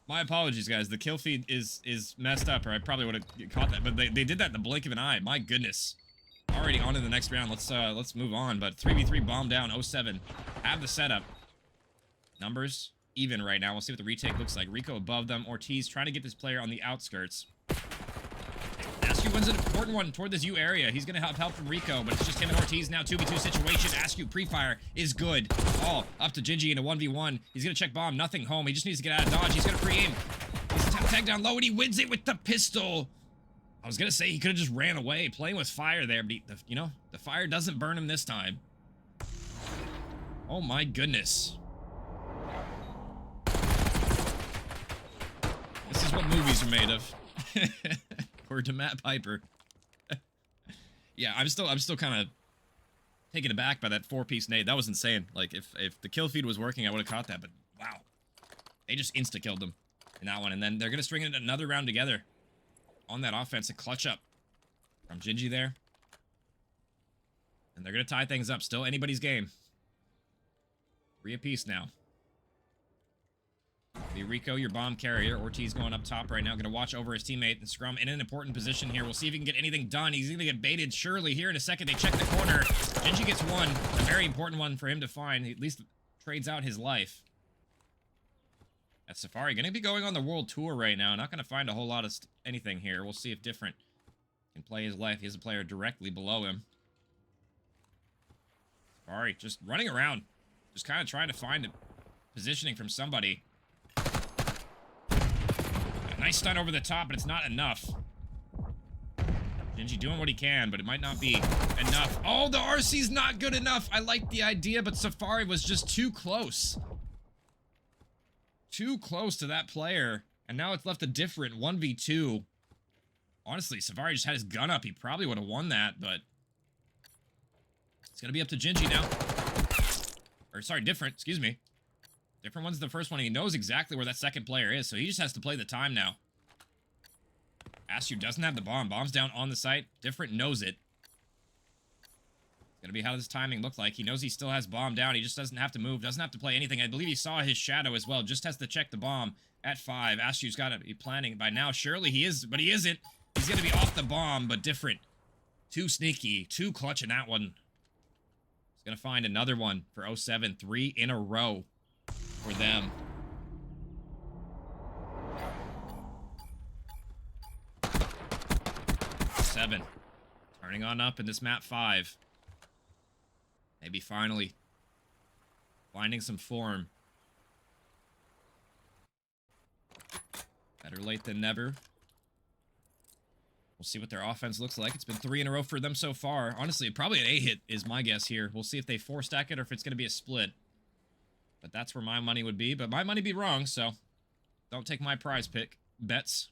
My apologies, guys. The kill feed is messed up, or I probably would have caught that. But they did that in the blink of an eye. My goodness. Already on to the next round. Let's move on. But 3v3 bomb down. 07. Have the setup. Numbers even right now. We'll see what the retake looks like. Rico above them. Ortiz trying to get this player on the outskirts. Askew wins an important one toward this U area. He's going to have help from Rico, but it's just him and Ortiz now. 2v2 situation. Askew pre-fire is good. All up to Gingy in a 1v1. He's going to check bomb. Nothing home. He just needs to get out of dodge. He's going to pre-aim. He's tagged down low, and he wins it with the pistol. I was going to say he could have just ran away, playing with fire there, but you know, the fire doesn't burn him this time. Oh my goodness. This is what movies are made of. Word to Matt Piper. Yeah, I'm still kind of taken aback by that 4-piece nade. That was insane. Like, if the kill feed was working, I would have caught that, but wow. They just insta-killed them in that one, and then they're going to string in another round together on that offense, a clutch up from Gingy there. And they're going to tie things up. Still anybody's game. 3 apiece now. Be Rico, your bomb carrier. Ortiz going up top right now. Going to watch over his teammate and Scrum in an important position here. We'll see if he can get anything done. He's going to get baited surely here in a second. They check the corner. Gingy gets one. A very important one for him to find. He at least trades out his life. That's Safari. Going to be going on the world tour right now. Not going to find a whole lot of anything here. We'll see if Different can play his life. He has a player directly below him. Safari just running around. Just kind of trying to find a positioning from somebody. A nice stun over the top, but it's not enough. Gingy doing what he can, but it might not be enough. Oh, the RC's not good enough. I like the idea, but Safari was just too close. Too close to that player. And now it's left a Different 1v2. Honestly, Safari just had his gun up. He probably would have won that, but it's going to be up to Gingy now. Or, sorry, Different. Excuse me. Different one's the first one. He knows exactly where that second player is, so he just has to play the time now. Ashu doesn't have the bomb. Bomb's down on the site. Different knows it. It's going to be how this timing looked like. He knows he still has bomb down. He just doesn't have to move. Doesn't have to play anything. I believe he saw his shadow as well. Just has to check the bomb at 5. Ashu's got to be planning by now. Surely he is, but he isn't. He's going to be off the bomb, but Different. Too sneaky. Too clutch in that one. He's going to find another one for 07. 3 in a row for them. Seven. Turning on up in this map 5. Maybe finally finding some form. Better late than never. We'll see what their offense looks like. It's been 3 in a row for them so far. Honestly, probably an A-hit is my guess here. We'll see if they 4-stack it or if it's going to be a split. But that's where my money would be. But my money be wrong, so don't take my prize pick bets.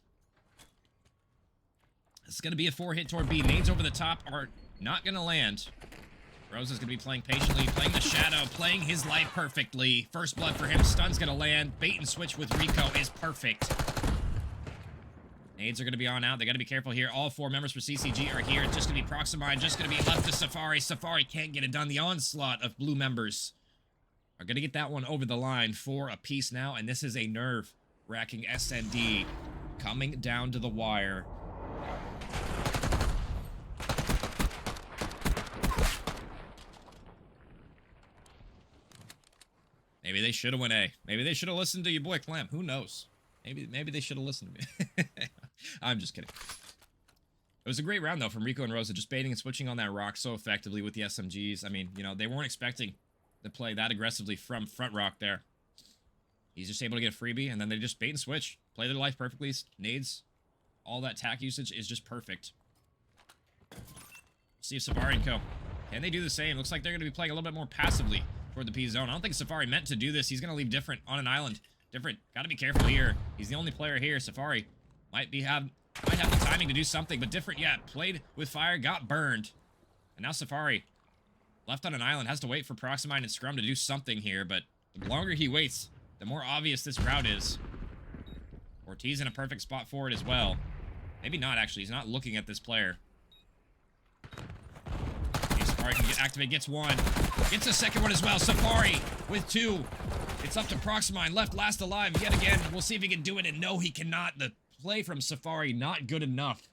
This is going to be a 4-hit toward B. Nades over the top are not going to land. Rose is going to be playing patiently, playing the shadow, playing his life perfectly. First blood for him. Stun's going to land. Bait and switch with Rico is perfect. Nades are going to be on out. They got to be careful here. All 4 members for CCG are here. It's just going to be Proximine. Just going to be left to Safari. Safari can't get it done. The onslaught of blue members are going to get that one over the line. 4 apiece now, and this is a nerve-wracking SND coming down to the wire. Maybe they should have went A. Maybe they should have listened to your boy Clamp. Who knows? Maybe they should have listened to me. I'm just kidding. It was a great round, though, from Rico and Rosa, just baiting and switching on that rock so effectively with the SMGs. I mean, you know, they weren't expecting to play that aggressively from front rock there. He's just able to get a freebie, and then they just bait and switch. Play their life perfectly. Nades. All that tack usage is just perfect. See if Safari and Co. Can they do the same? Looks like they're going to be playing a little bit more passively toward the P zone. I don't think Safari meant to do this. He's going to leave Different on an island. Different. Got to be careful here. He's the only player here. Safari might have the timing to do something, but Different, yeah, played with fire, got burned. And now Safari, left on an island, has to wait for Proximine and Scrum to do something here, but the longer he waits, the more obvious this route is. Ortiz in a perfect spot for it as well. Maybe not, actually. He's not looking at this player. Okay, Safari can activate, gets one. Gets a second one as well. Safari with 2. It's up to Proximine, left last alive yet again. We'll see if he can do it, and no, he cannot. The play from Safari, not good enough.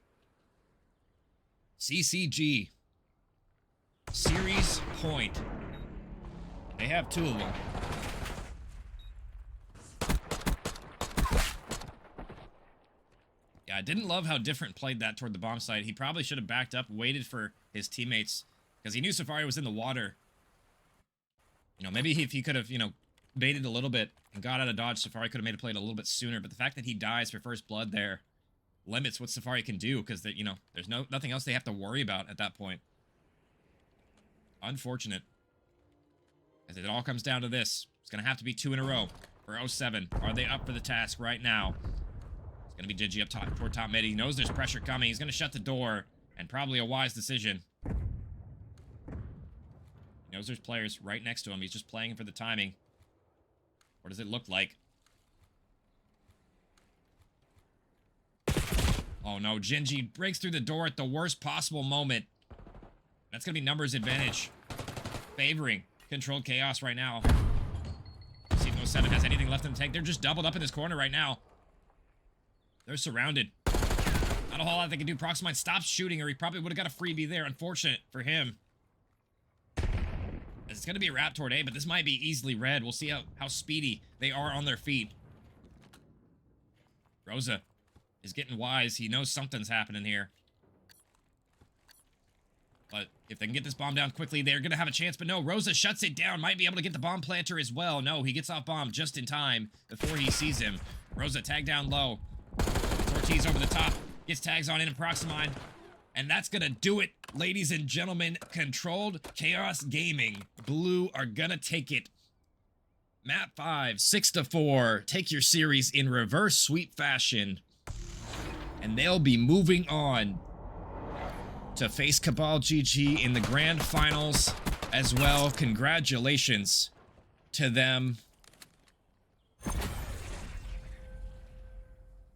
CCG. Series point. They have 2 of them. Yeah, I didn't love how Different played that toward the bomb site. He probably should have backed up, waited for his teammates, because he knew Safari was in the water. You know, maybe if he could have, you know, baited a little bit and got out of dodge, Safari could have made a play a little bit sooner, but the fact that he dies for first blood there limits what Safari can do, because, you know, there's nothing else they have to worry about at that point. Unfortunate. As it all comes down to this. It's going to have to be 2 in a row for 07. Are they up for the task right now? It's going to be Digi up top toward top mid. He knows there's pressure coming. He's going to shut the door, and probably a wise decision. Knows there's players right next to him. He's just playing for the timing. What does it look like? Oh no, Genji breaks through the door at the worst possible moment. That's gonna be numbers advantage. Favoring Controlled Chaos right now. See if 07 has anything left in the tank. They're just doubled up in this corner right now. They're surrounded. Not a whole lot they can do. Proximite stops shooting, or he probably would have got a freebie there. Unfortunate for him. It's going to be a wrap toward A, but this might be easily red. We'll see how speedy they are on their feet. Rosa is getting wise. He knows something's happening here. But if they can get this bomb down quickly, they're going to have a chance. But no, Rosa shuts it down. Might be able to get the bomb planter as well. No, he gets off bomb just in time before he sees him. Rosa tagged down low. Ortiz over the top. Gets tags on in Proximine. And that's going to do it, ladies and gentlemen. Controlled Chaos Gaming. Blue are going to take it. Map 5, 6-4. Take your series in reverse sweep fashion. And they'll be moving on to face Cabal GG in the grand finals as well. Congratulations to them.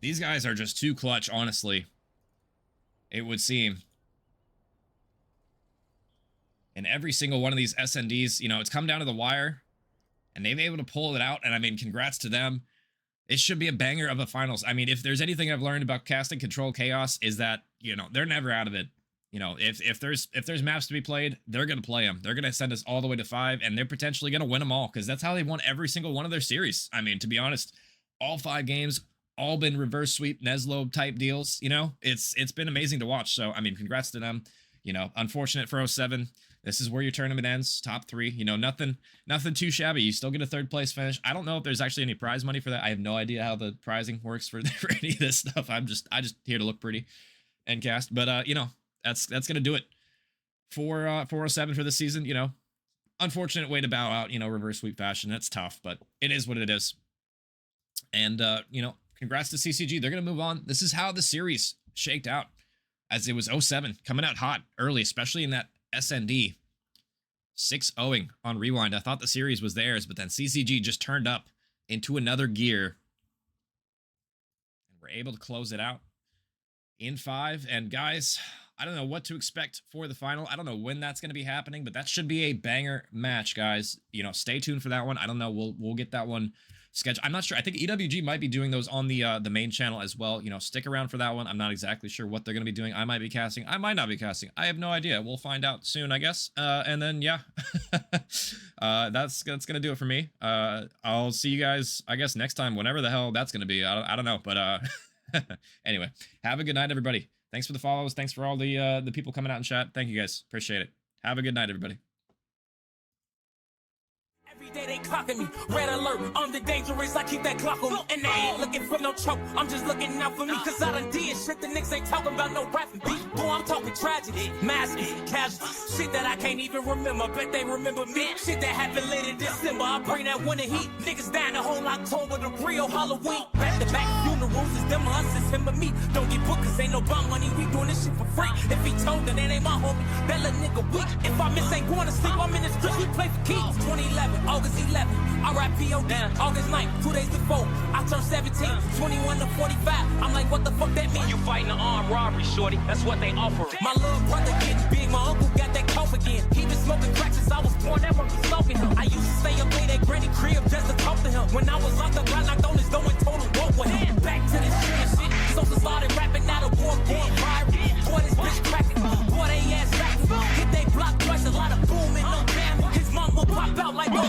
These guys are just too clutch, honestly. It would seem. And every single one of these SNDs, you know, it's come down to the wire. And they've been able to pull it out. And I mean, congrats to them. It should be a banger of a finals. I mean, if there's anything I've learned about casting Control Chaos is that, you know, they're never out of it. You know, if there's maps to be played, they're going to play them. They're going to send us all the way to 5, and they're potentially going to win them all, because that's how they won every single one of their series. I mean, to be honest, all 5 games, all been reverse sweep, Neslo type deals, you know? It's been amazing to watch, so, I mean, congrats to them. You know, unfortunate for 07. This is where your tournament ends, top 3. You know, nothing too shabby. You still get a 3rd place finish. I don't know if there's actually any prize money for that. I have no idea how the prizing works for any of this stuff. I just here to look pretty and cast, but, you know, that's gonna do it for 407 for this season. You know, unfortunate way to bow out, you know, reverse sweep fashion. That's tough, but it is what it is. And you know, congrats to CCG. They're gonna move on. This is how the series shaked out, as it was 07 coming out hot early, especially in that SND 6-0ing on Rewind. I thought the series was theirs, but then CCG just turned up into another gear and we're able to close it out in 5. And guys, I don't know what to expect for the final. I don't know when that's going to be happening, but that should be a banger match, guys. You know, stay tuned for that one. I don't know. We'll get that one scheduled. I'm not sure. I think EWG might be doing those on the main channel as well. You know, stick around for that one. I'm not exactly sure what they're going to be doing. I might be casting. I might not be casting. I have no idea. We'll find out soon, I guess. And then, yeah, that's going to do it for me. I'll see you guys, I guess, next time, whenever the hell that's going to be. I don't know, but anyway, have a good night, everybody. Thanks for the follows. Thanks for all the people coming out in chat. Thank you guys. Appreciate it. Have a good night, everybody. Every day they clocking me, red alert, I'm the dangerous, I keep that clock on me. And they ain't looking for no choke, I'm just looking out for me. Cause I done did shit the niggas ain't talking about, no rapping beat. Boy, I'm talking tragedy, massive, casualty. Shit that I can't even remember, bet they remember me. Shit that happened late in December, I bring that winter heat. Niggas dying the whole October, the real Halloween. Back to back funerals, is them or us, it's him or me. Don't get booked cause ain't no bomb money, we doing this shit for free. If he told that ain't my homie, that little nigga weak. If I miss ain't going to sleep, I'm in the street, we play for keys. 2011, August 11, R.I.P.O.D. August 9th, 2 days before, I turned 17, 21 to 45. I'm like, what the fuck that mean? You fighting an armed robbery, shorty, that's what they offer. My little brother getting big, my uncle got that cough again. He been smoking crack since I was born, that work was smoking him. I used to stay up late at granny crib just to talk to him. When I was locked up, I knocked on his door and told him walk with him. Back to this shit, social started rapping, now the war going viral. Boy, this bitch cracking, boy, they ass racking. Hit they block twice, a lot of boom and no damage. His mom will pop out like no